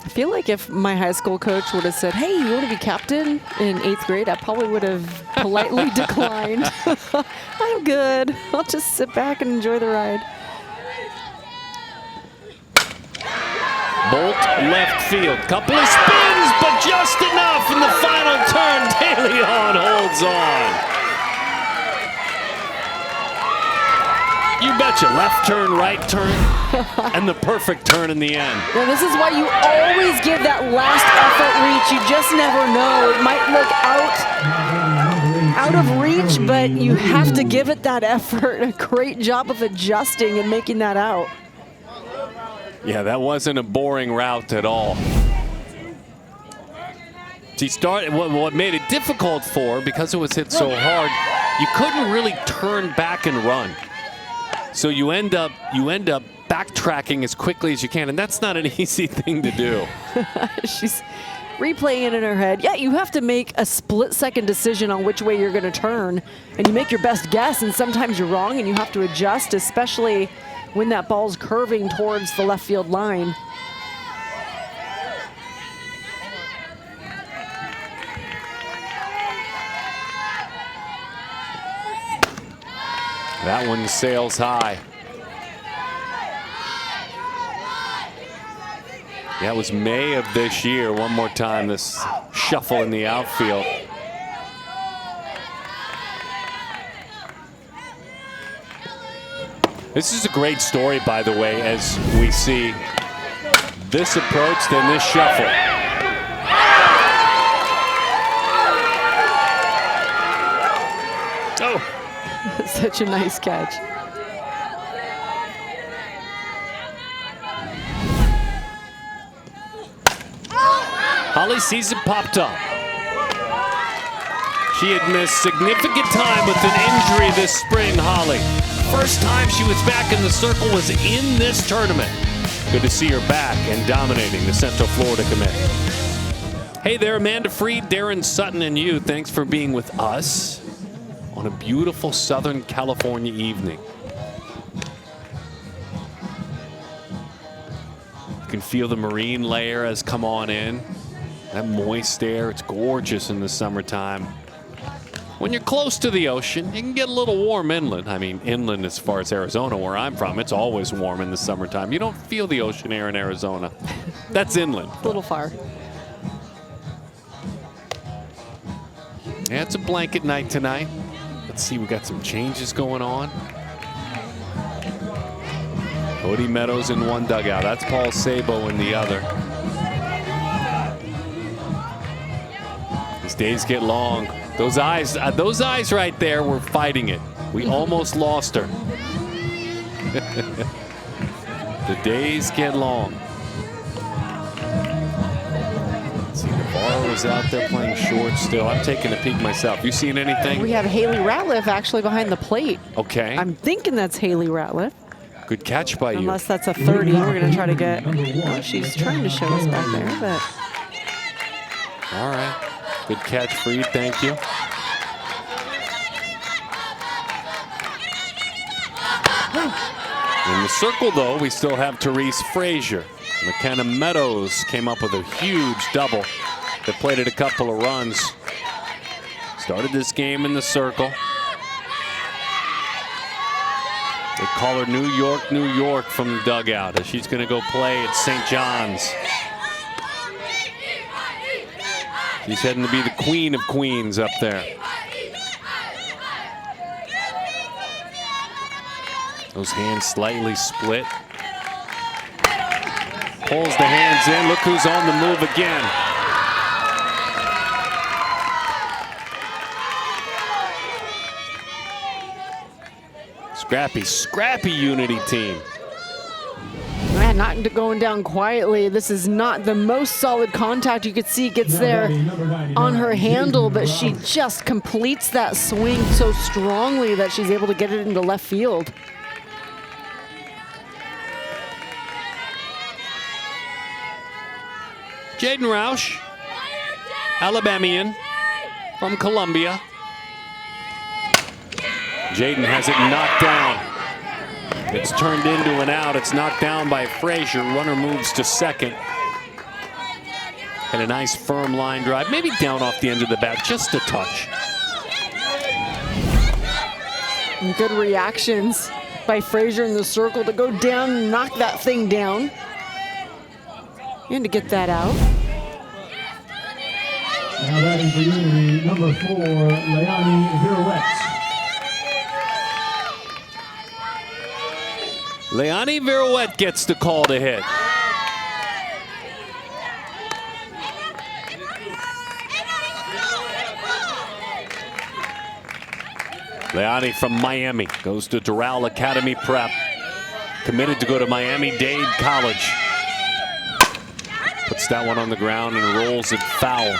Speaker 2: I feel like if my high school coach would have said, hey, you want to be captain in 8th grade, I probably would have politely declined. I'm good. I'll just sit back and enjoy the ride.
Speaker 1: Bolt left field. Couple of spins, but just enough in the final turn. De Leon holds on. You betcha. Left turn, right turn, and the perfect turn in the end.
Speaker 2: Now, this is why you always give that last effort reach. You just never know. It might look out of reach, but you have to give it that effort. A great job of adjusting and making that out.
Speaker 1: Yeah, that wasn't a boring route at all. She started, what made it difficult for her, because it was hit so hard, you couldn't really turn back and run. So you end up backtracking as quickly as you can, and that's not an easy thing to do.
Speaker 2: She's replaying it in her head. Yeah, you have to make a split-second decision on which way you're going to turn, and you make your best guess, and sometimes you're wrong, and you have to adjust, especially when that ball's curving towards the left field line.
Speaker 1: That one sails high. That was May of this year. One more time, this shuffle in the outfield. This is a great story, by the way, as we see this approach, then this shuffle.
Speaker 2: Such a nice catch.
Speaker 1: Holly sees it popped up. She had missed significant time with an injury this spring, Holly. First time she was back in the circle was in this tournament. Good to see her back and dominating the Central Florida Committee. Hey there, Amanda Freed, Darren Sutton, and you. Thanks for being with us on a beautiful Southern California evening. You can feel the marine layer has come on in. That moist air, it's gorgeous in the summertime. When you're close to the ocean, you can get a little warm inland. I mean, inland as far as Arizona, where I'm from, it's always warm in the summertime. You don't feel the ocean air in Arizona. That's inland.
Speaker 2: A little far.
Speaker 1: Yeah, it's a blanket night tonight. Let's see, we got some changes going on. Cody Meadows in one dugout. That's Paul Sabo in the other. These days get long. Those eyes right there were fighting it. We almost lost her. The days get long. Let's see, Navarro is out there playing short still. I'm taking a peek myself. You seeing anything?
Speaker 2: We have Haley Ratliff actually behind the plate.
Speaker 1: Okay.
Speaker 2: I'm thinking that's Haley Ratliff.
Speaker 1: Good catch by you.
Speaker 2: Unless that's a 30. We're going to try to get. Oh, she's trying to show us back there, but.
Speaker 1: All right. Good catch, Freed. Thank you. In the circle, though, we still have Therese Frazier. McKenna Meadows came up with a huge double that played at a couple of runs. Started this game in the circle. They call her New York, New York from the dugout as she's going to go play at St. John's. She's heading to be the queen of queens up there. Those hands slightly split. Pulls the hands in. Look who's on the move again. Scrappy Unity team.
Speaker 2: Man, not going down quietly. This is not the most solid contact. You could see gets there on her handle, but she just completes that swing so strongly that she's able to get it into left field.
Speaker 1: Jaden Roush, Alabamian from Columbia. Jaden has it knocked down. It's turned into an out. It's knocked down by Frazier. Runner moves to second. And a nice firm line drive. Maybe down off the end of the bat, just a touch.
Speaker 2: And good reactions by Frazier in the circle to go down and knock that thing down. And to get that out.
Speaker 3: Now batting for Unity, number 4, Leonie Virouette.
Speaker 1: Leonie Virouette gets the call to hit. Leonie from Miami goes to Doral Academy Prep. Committed to go to Miami-Dade College. Puts that one on the ground and rolls it foul.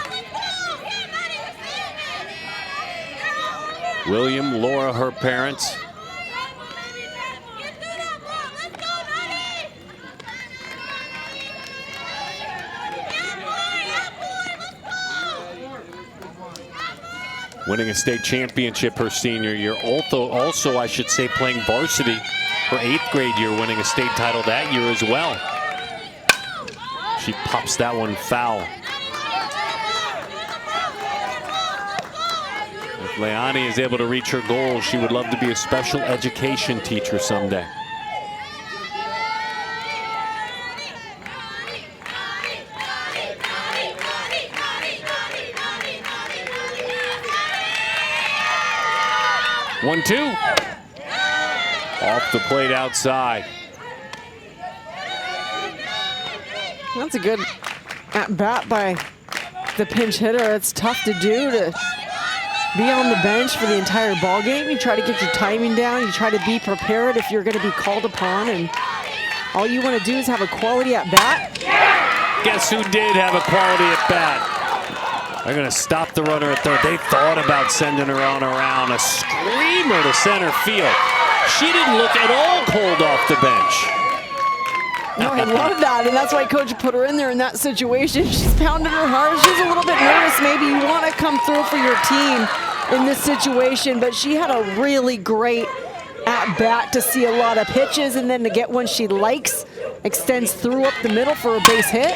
Speaker 1: William, Laura, her parents. Winning a state championship her senior year. Also, I should say, playing varsity her 8th grade year, winning a state title that year as well. She pops that one foul. If Leonie is able to reach her goal, she would love to be a special education teacher someday. One, two. Off the plate outside.
Speaker 2: That's a good at bat by the pinch hitter. It's tough to do to be on the bench for the entire ball game. You try to get your timing down. You try to be prepared if you're going to be called upon, and all you want to do is have a quality at bat.
Speaker 1: Guess who did have a quality at bat? They're going to stop the runner at third. They thought about sending her on around. A screamer to center field. She didn't look at all cold off the bench.
Speaker 2: No, I love that, and that's why Coach put her in there in that situation. She's pounding her heart. She's a little bit nervous. Maybe you want to come through for your team in this situation, but she had a really great at-bat to see a lot of pitches, and then to get one she likes, extends through up the middle for a base hit.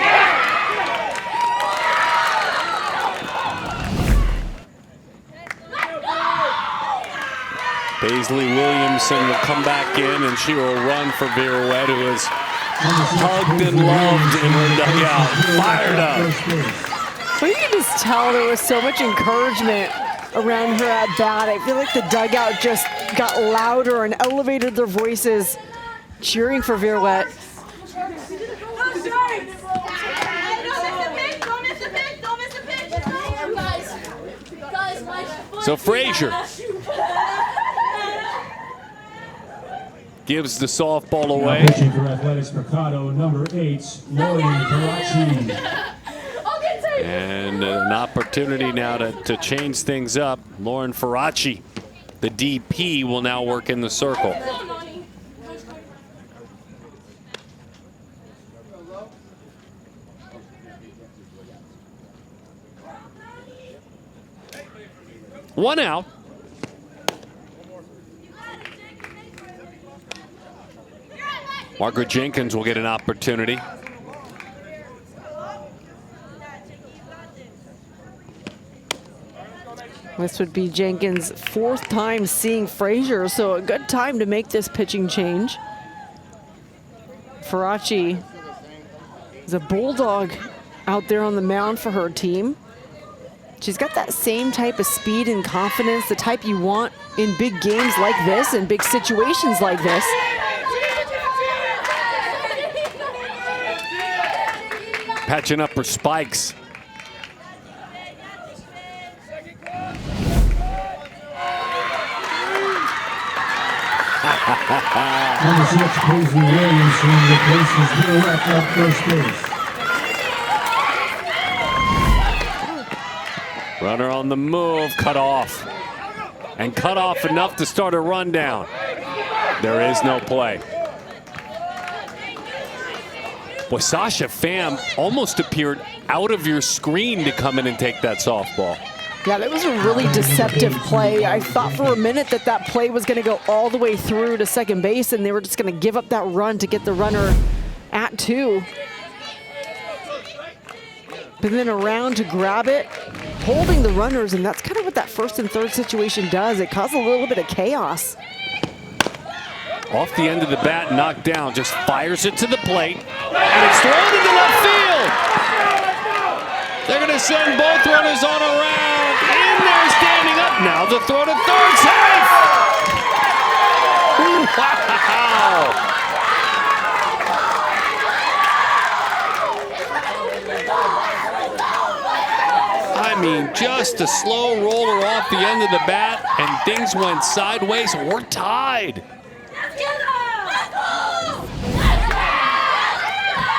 Speaker 1: Paisley Williamson will come back in, and she will run for Virouette, who is hugged and loved in her dugout. Fired up.
Speaker 2: But you can just tell there was so much encouragement around her at bat. I feel like the dugout just got louder and elevated their voices, cheering for Virouette.
Speaker 1: So Frazier gives the softball away.
Speaker 3: Now pitching for Athletics Mercado, number 8, Lauren Karachi.
Speaker 1: And an opportunity now to change things up. Lauren Faraci, the DP, will now work in the circle. One out. Margaret Jenkins will get an opportunity.
Speaker 2: This would be Jenkins' 4th time seeing Frazier, so a good time to make this pitching change. Faraci is a bulldog out there on the mound for her team. She's got that same type of speed and confidence, the type you want in big games like this and big situations like this.
Speaker 1: Patching up her spikes.
Speaker 3: Number 6, Paisley Williamson replaces Virouette at first base.
Speaker 1: Runner on the move, cut off. And cut off enough to start a rundown. There is no play. Boy, Sasha Pham almost appeared out of your screen to come in and take that softball.
Speaker 2: Yeah, that was a really deceptive play. I thought for a minute that that play was going to go all the way through to second base, and they were just going to give up that run to get the runner at 2. But then around to grab it, holding the runners, and that's kind of what that first and third situation does. It causes a little bit of chaos.
Speaker 1: Off the end of the bat, knocked down, just fires it to the plate, and it's thrown into left field. They're going to send both runners on around. In there, standing up. Now the throw to third, safe. Wow. I mean, just a slow roller off the end of the bat, and things went sideways. We're tied.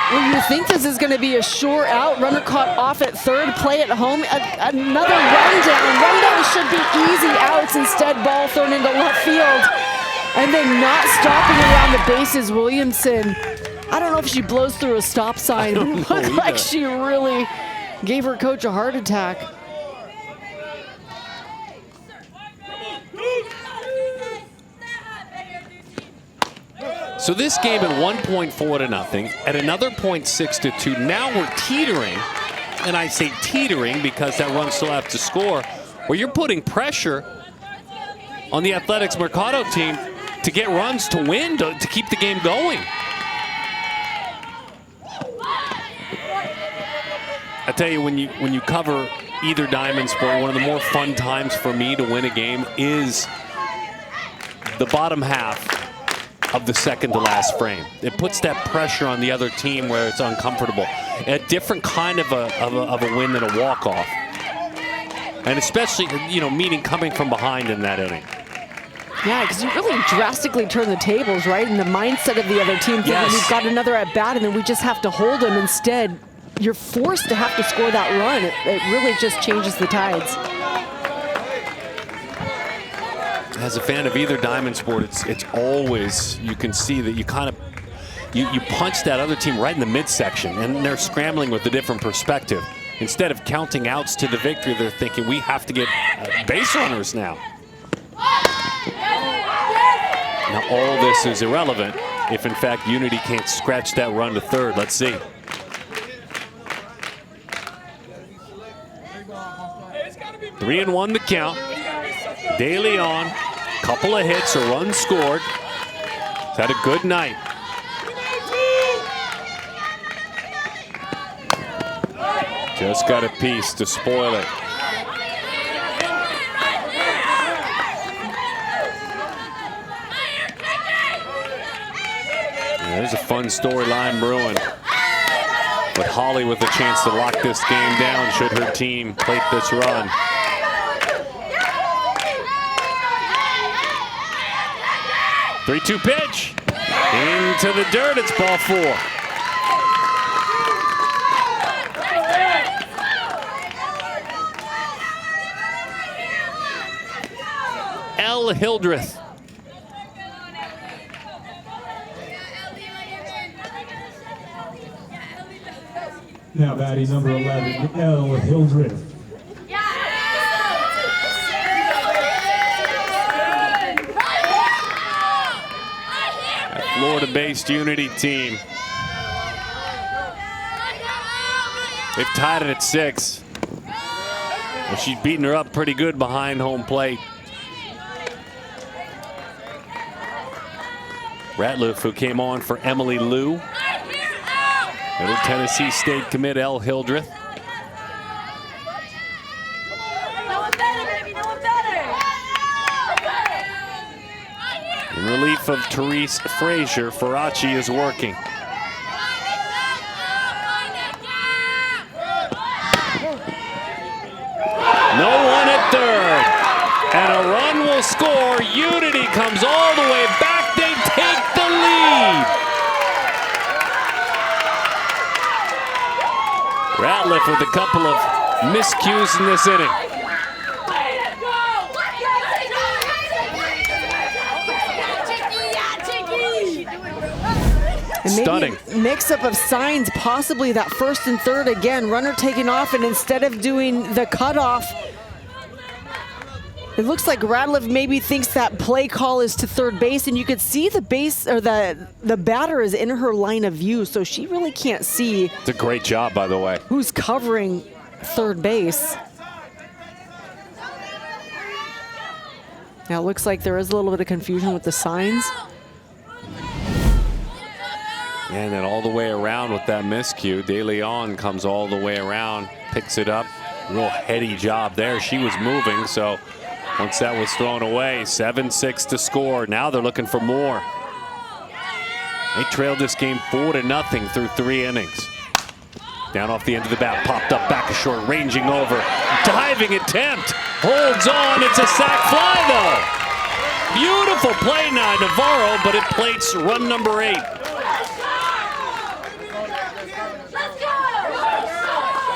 Speaker 2: Well, you think this is going to be a sure out. Runner caught off at third, play at home. Another rundown. Rundown should be easy outs. Instead, ball thrown into left field. And then not stopping around the bases, Williamson. I don't know if she blows through a stop sign, but it looked like she really gave her coach a heart attack.
Speaker 1: So this game at 1 point 4-0, at another point 6-2. Now we're teetering, and I say teetering because that run still have to score, where you're putting pressure on the Athletics Mercado team to get runs to win, to keep the game going. I tell you, when you cover either diamond sport, one of the more fun times for me to win a game is the bottom half of the second to last frame. It puts that pressure on the other team where it's uncomfortable. A different kind of a win than a walk-off. And especially, you know, meaning coming from behind in that inning.
Speaker 2: Yeah, because you really drastically turn the tables, right? And the mindset of the other team thinking
Speaker 1: Yes.
Speaker 2: we've got another at bat and then we just have to hold them. Instead, you're forced to have to score that run. It really just changes the tides.
Speaker 1: As a fan of either diamond sport, it's always, you can see that you kind of, you punch that other team right in the midsection, and they're scrambling with a different perspective. Instead of counting outs to the victory, they're thinking we have to get base runners now. Now all this is irrelevant if in fact Unity can't scratch that run to third. Let's see. Three and one to count. De Leon, couple of hits, a run scored. He's had a good night. Just got a piece to spoil it. There's a fun storyline brewing, with Holly with a chance to lock this game down should her team plate this run. Three-two pitch into the dirt. It's ball four. El Hildreth.
Speaker 3: Now batting number 11, El Hildreth.
Speaker 1: Florida-based Unity team. They've tied it at 6. Well, she's beating her up pretty good behind home plate. Ratliff, who came on for Emily Lou. Middle Tennessee State commit El Hildreth. In relief of Therese Frazier, Faraci is working. No one at third. And a run will score. Unity comes all the way back. They take the lead. Ratliff with a couple of miscues in this inning.
Speaker 2: And maybe
Speaker 1: Stunning.
Speaker 2: a mix-up of signs, possibly that first and third again, runner taking off, and instead of doing the cutoff, it looks like Ratliff maybe thinks that play call is to third base, and you could see the base or the batter is in her line of view, so she really can't see
Speaker 1: It's a great job, by the way.
Speaker 2: who's covering third base. Now it looks like there is a little bit of confusion with the signs.
Speaker 1: And then all the way around with that miscue. De Leon comes all the way around, picks it up. Real heady job there. She was moving, so once that was thrown away, 7-6 to score. Now they're looking for more. They trailed this game 4-0 through 3 innings. Down off the end of the bat, popped up back short, ranging over. Diving attempt, holds on. It's a sac fly, though. Beautiful play now, Navarro, but it plates run number 8.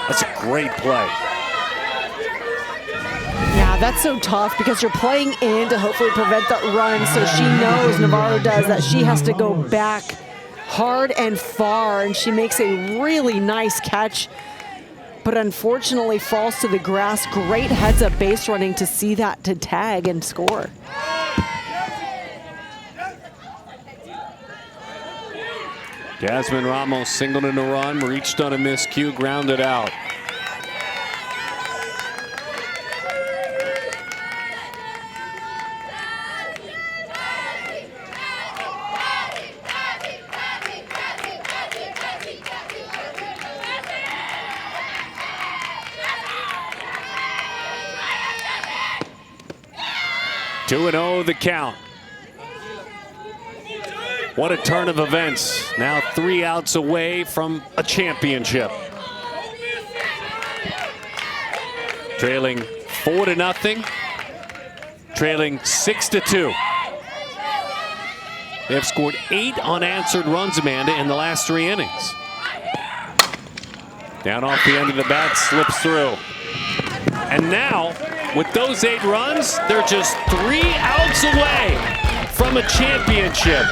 Speaker 1: That's a great play.
Speaker 2: Yeah, that's so tough because you're playing in to hopefully prevent that run, so she knows, Navarro does, that she has to go back hard and far, and she makes a really nice catch, but unfortunately falls to the grass. Great heads-up base running to see that to tag and score.
Speaker 1: Jasmine Ramos singled in a run, reached on a miscue, grounded out. Two and 0 the count. What a turn of events. Now 3 outs away from a championship. Trailing 4-0, trailing 6-2. They have scored 8 unanswered runs, Amanda, in the last 3 innings. Down off the end of the bat, slips through. And now, with those 8 runs, they're just 3 outs away from a championship.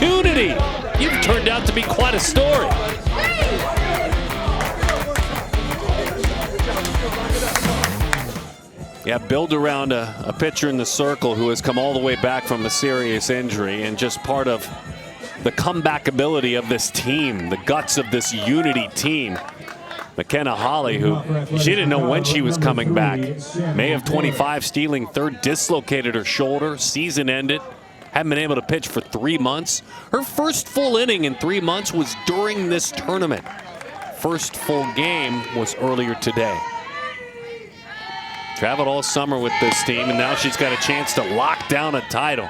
Speaker 1: Unity, you've turned out to be quite a story. Yeah, build around a pitcher in the circle who has come all the way back from a serious injury, and just part of the comeback ability of this team, the guts of this Unity team. McKenna Holly, who she didn't know when she was coming back. May of 25, stealing third, dislocated her shoulder, season ended. Hadn't been able to pitch for 3 months. Her first full inning in 3 months was during this tournament. First full game was earlier today. Traveled all summer with this team, and now she's got a chance to lock down a title.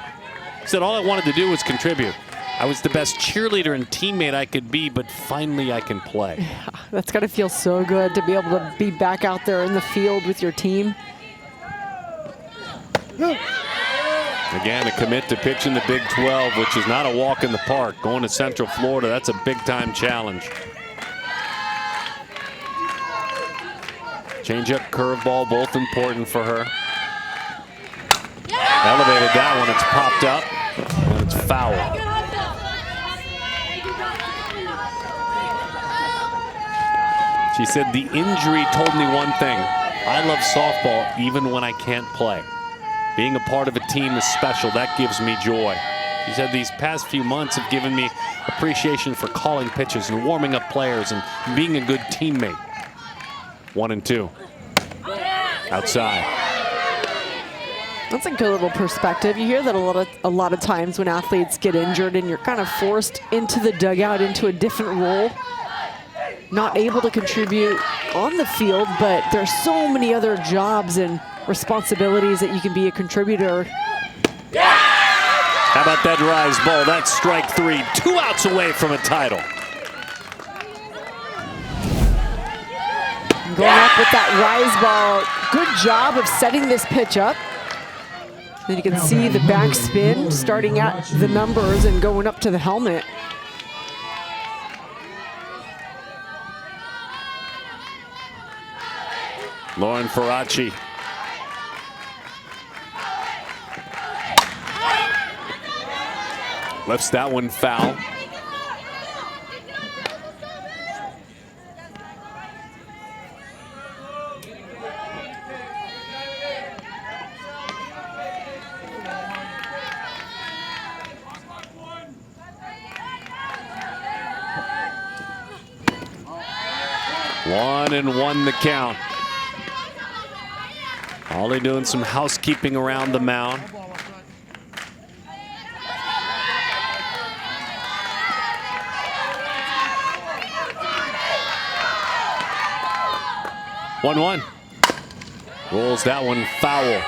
Speaker 1: Said all I wanted to do was contribute. I was the best cheerleader and teammate I could be, but finally I can play.
Speaker 2: Yeah, that's got to feel so good to be able to be back out there in the field with your team.
Speaker 1: Again, a commit to pitch in the Big 12, which is not a walk in the park. Going to Central Florida, that's a big-time challenge. Change-up, curveball, both important for her. Elevated that one, it's popped up, and it's foul. She said, the injury told me one thing. I love softball even when I can't play. Being a part of a team is special. That gives me joy. She said these past few months have given me appreciation for calling pitches and warming up players and being a good teammate. 1-2. Outside.
Speaker 2: That's a good little perspective. You hear that a lot of times when athletes get injured and you're kind of forced into the dugout, into a different role. Not able to contribute on the field, but there's so many other jobs and responsibilities that you can be a contributor.
Speaker 1: How about that rise ball? That's strike 3. 2 outs away from a title.
Speaker 2: Going up with that rise ball. Good job of setting this pitch up. Then you can see the backspin starting at the numbers and going up to the helmet.
Speaker 1: Lauren Faraci. Lifts that one foul. One and one the count. Holly doing some housekeeping around the mound. One. Rolls that one foul.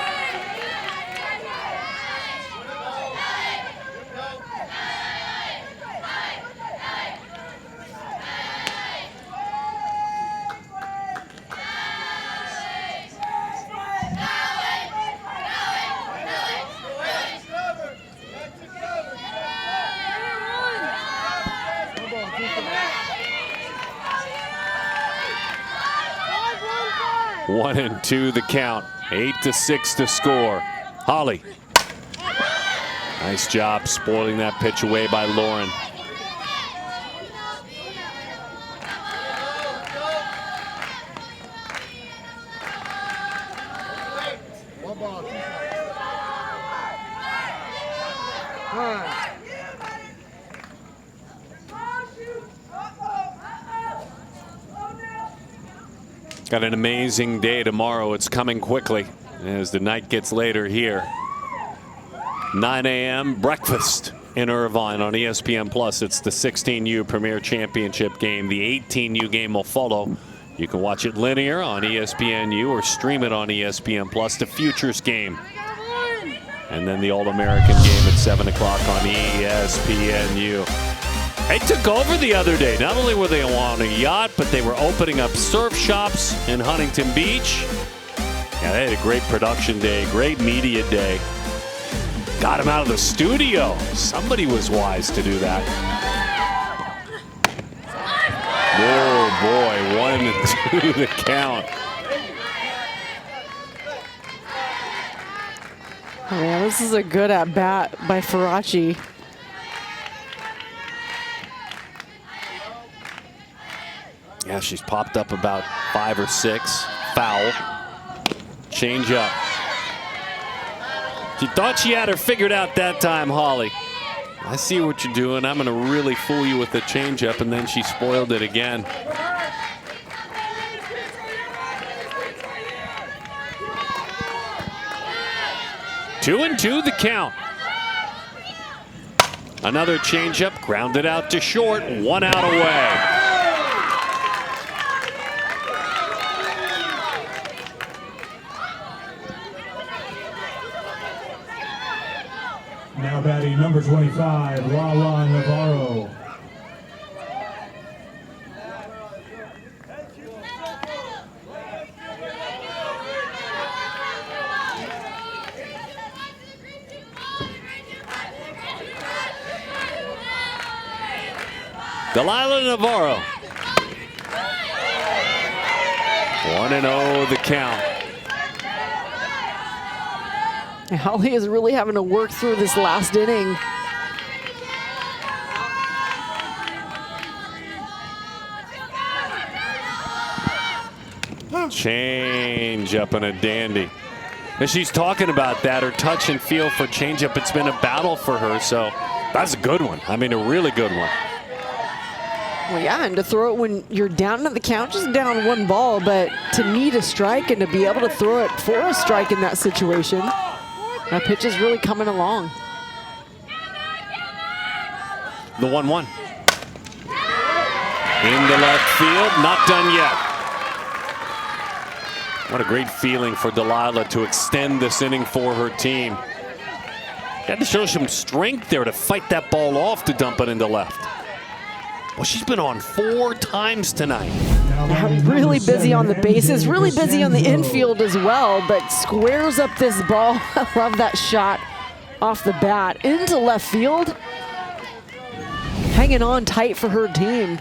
Speaker 1: One and two the count. 8-6 to score. Holly. Nice job spoiling that pitch away by Lauren. Got an amazing day tomorrow. It's coming quickly as the night gets later here. 9 a.m. breakfast in Irvine on ESPN Plus. It's the 16U Premier Championship game. The 18U game will follow. You can watch it linear on ESPNU or stream it on ESPN Plus. The Futures game. And then the All-American game at 7 o'clock on ESPNU. They took over the other day. Not only were they on a yacht, but they were opening up surf shops in Huntington Beach. Yeah, they had a great production day, great media day. Got him out of the studio. Somebody was wise to do that. Oh boy, 1-2 the count.
Speaker 2: Oh, yeah, this is a good at bat by Faraci.
Speaker 1: Yeah, she's popped up about 5 or 6. Foul. Change up. She thought she had her figured out that time, Holly. I see what you're doing. I'm going to really fool you with the changeup, and then she spoiled it again. Two and two the count. Another changeup, grounded out to short, 1 out away.
Speaker 3: Now batting number 25, Lala Navarro.
Speaker 1: Delilah Navarro. 1-0 the count.
Speaker 2: Holly is really having to work through this last inning.
Speaker 1: Change up and a dandy. And she's talking about that, her touch and feel for changeup. It's been a battle for her, so that's a good one. I mean, a really good one.
Speaker 2: Well, yeah, and to throw it when you're down at the count, just down 1 ball, but to need a strike and to be able to throw it for a strike in that situation, that pitch is really coming along.
Speaker 1: The 1-1. Into left field, not done yet. What a great feeling for Delilah to extend this inning for her team. Had to show some strength there to fight that ball off to dump it into left. Well, she's been on 4 times tonight.
Speaker 2: Yeah, really busy on the bases, really busy on the infield as well, but squares up this ball. I love that shot off the bat into left field. Hanging on tight for her team.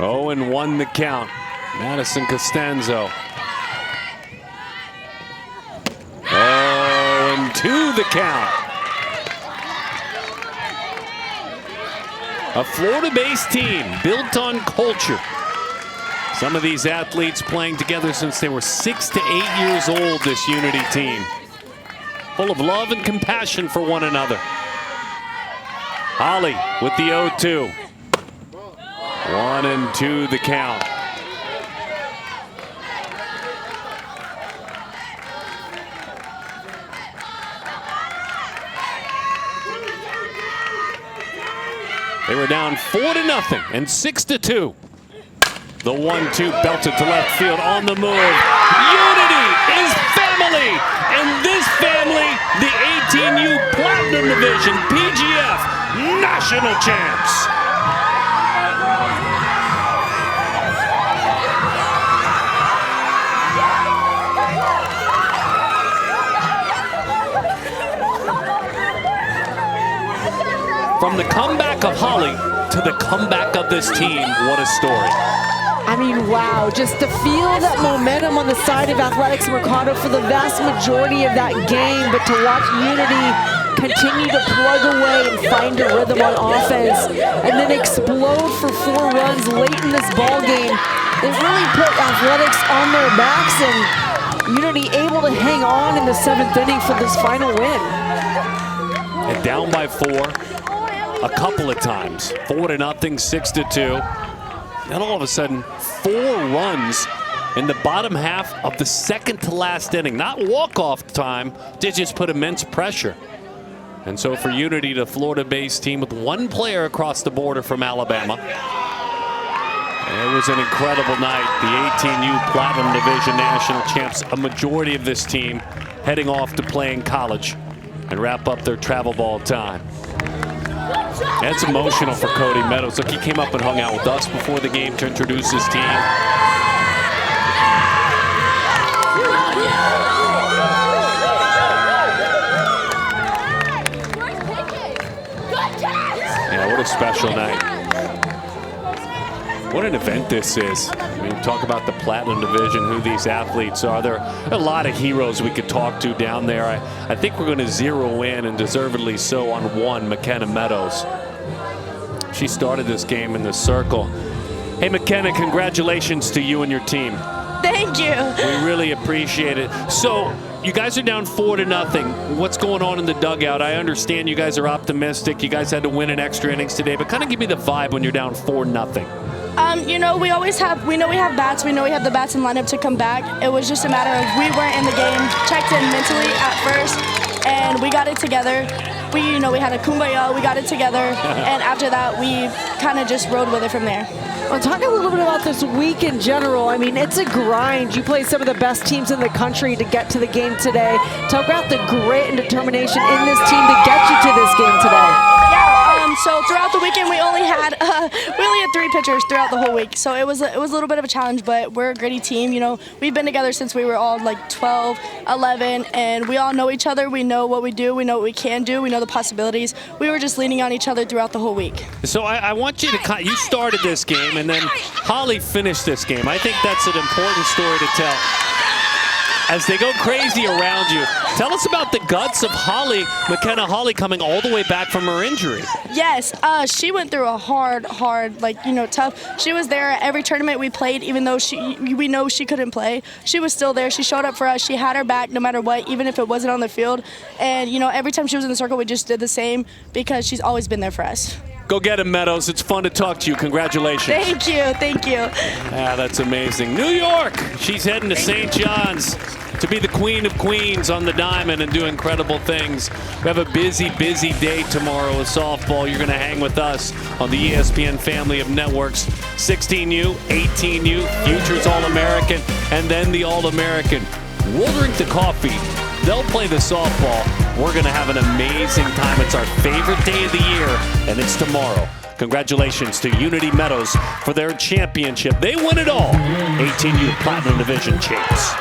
Speaker 1: Oh, and 1 the count. Madison Costanzo. Oh, and 2 the count. A Florida-based team built on culture. Some of these athletes playing together since they were 6 to 8 years old, this Unity team. Full of love and compassion for one another. Holly with the 0-2. 1-2 the count. They were down 4-0 and 6-2. The 1-2 belted to left field on the move. Unity is family, and this family, the 18U Platinum Division PGF National Champs. From the comeback of Holly to the comeback of this team, what a story.
Speaker 2: I mean, wow, just to feel that momentum on the side of Athletics Mercado for the vast majority of that game, but to watch Unity continue to plug away and find a rhythm on offense and then explode for 4 runs late in this ball game, it really put Athletics on their backs, and Unity able to hang on in the 7th inning for this final win.
Speaker 1: And down by 4 a couple of times. 4-0, 6-2. Then all of a sudden, 4 runs in the bottom half of the 2nd to last inning. Not walk-off time, did just put immense pressure. And so for Unity, the Florida-based team with 1 player across the border from Alabama, It was an incredible night. The 18U Platinum Division National Champs, a majority of this team heading off to play in college and wrap up their travel ball time. That's emotional for Cody Meadows. Look, he came up and hung out with us before the game to introduce his team. Yeah, what a special night. What an event this is. I mean, talk about the Platinum Division, who these athletes are. There are a lot of heroes we could talk to down there. I think we're going to zero in, and deservedly so, on one, McKenna Meadows. She started this game in the circle. Hey, McKenna, congratulations to you and your team.
Speaker 9: Thank you.
Speaker 1: We really appreciate it. So, you guys are down 4-0. What's going on in the dugout? I understand you guys are optimistic. You guys had to win in extra innings today, but kind of give me the vibe when you're down 4-0.
Speaker 9: You know, we know we have bats. We know we have the bats in lineup to come back. It was just a matter of we weren't in the game, checked in mentally at first, and we got it together. We had a kumbaya, we got it together, and after that, we kind of just rode with it from there.
Speaker 2: Well, talk a little bit about this week in general. I mean, it's a grind. You play some of the best teams in the country to get to the game today. Talk about the grit and determination in this team to get you to this game today.
Speaker 9: So throughout the weekend, we only had 3 pitchers throughout the whole week. So it was a little bit of a challenge, but we're a gritty team. You know, we've been together since we were all like 12, 11, and we all know each other. We know what we do. We know what we can do. We know the possibilities. We were just leaning on each other throughout the whole week.
Speaker 1: So I want you to, you started this game, and then Holly finished this game. I think that's an important story to tell. As they go crazy around you, tell us about the guts of Holly, McKenna Holly, coming all the way back from her injury.
Speaker 9: Yes, she went through a hard, tough. She was there at every tournament we played, even though we know she couldn't play. She was still there. She showed up for us. She had our back no matter what, even if it wasn't on the field. And, you know, every time she was in the circle, we just did the same because she's always been there for us.
Speaker 1: Go get him, Meadows. It's fun to talk to you. Congratulations.
Speaker 9: Thank you. Thank you.
Speaker 1: That's amazing. New York. She's heading to St. John's to be the queen of queens on the diamond and do incredible things. We have a busy, busy day tomorrow with softball. You're going to hang with us on the ESPN family of networks. 16U, 18U, Futures All-American, and then the All-American. We'll drink the coffee. They'll play the softball. We're going to have an amazing time. It's our favorite day of the year, and it's tomorrow. Congratulations to Unity Meadows for their championship. They win it all. 18U Platinum Division champs.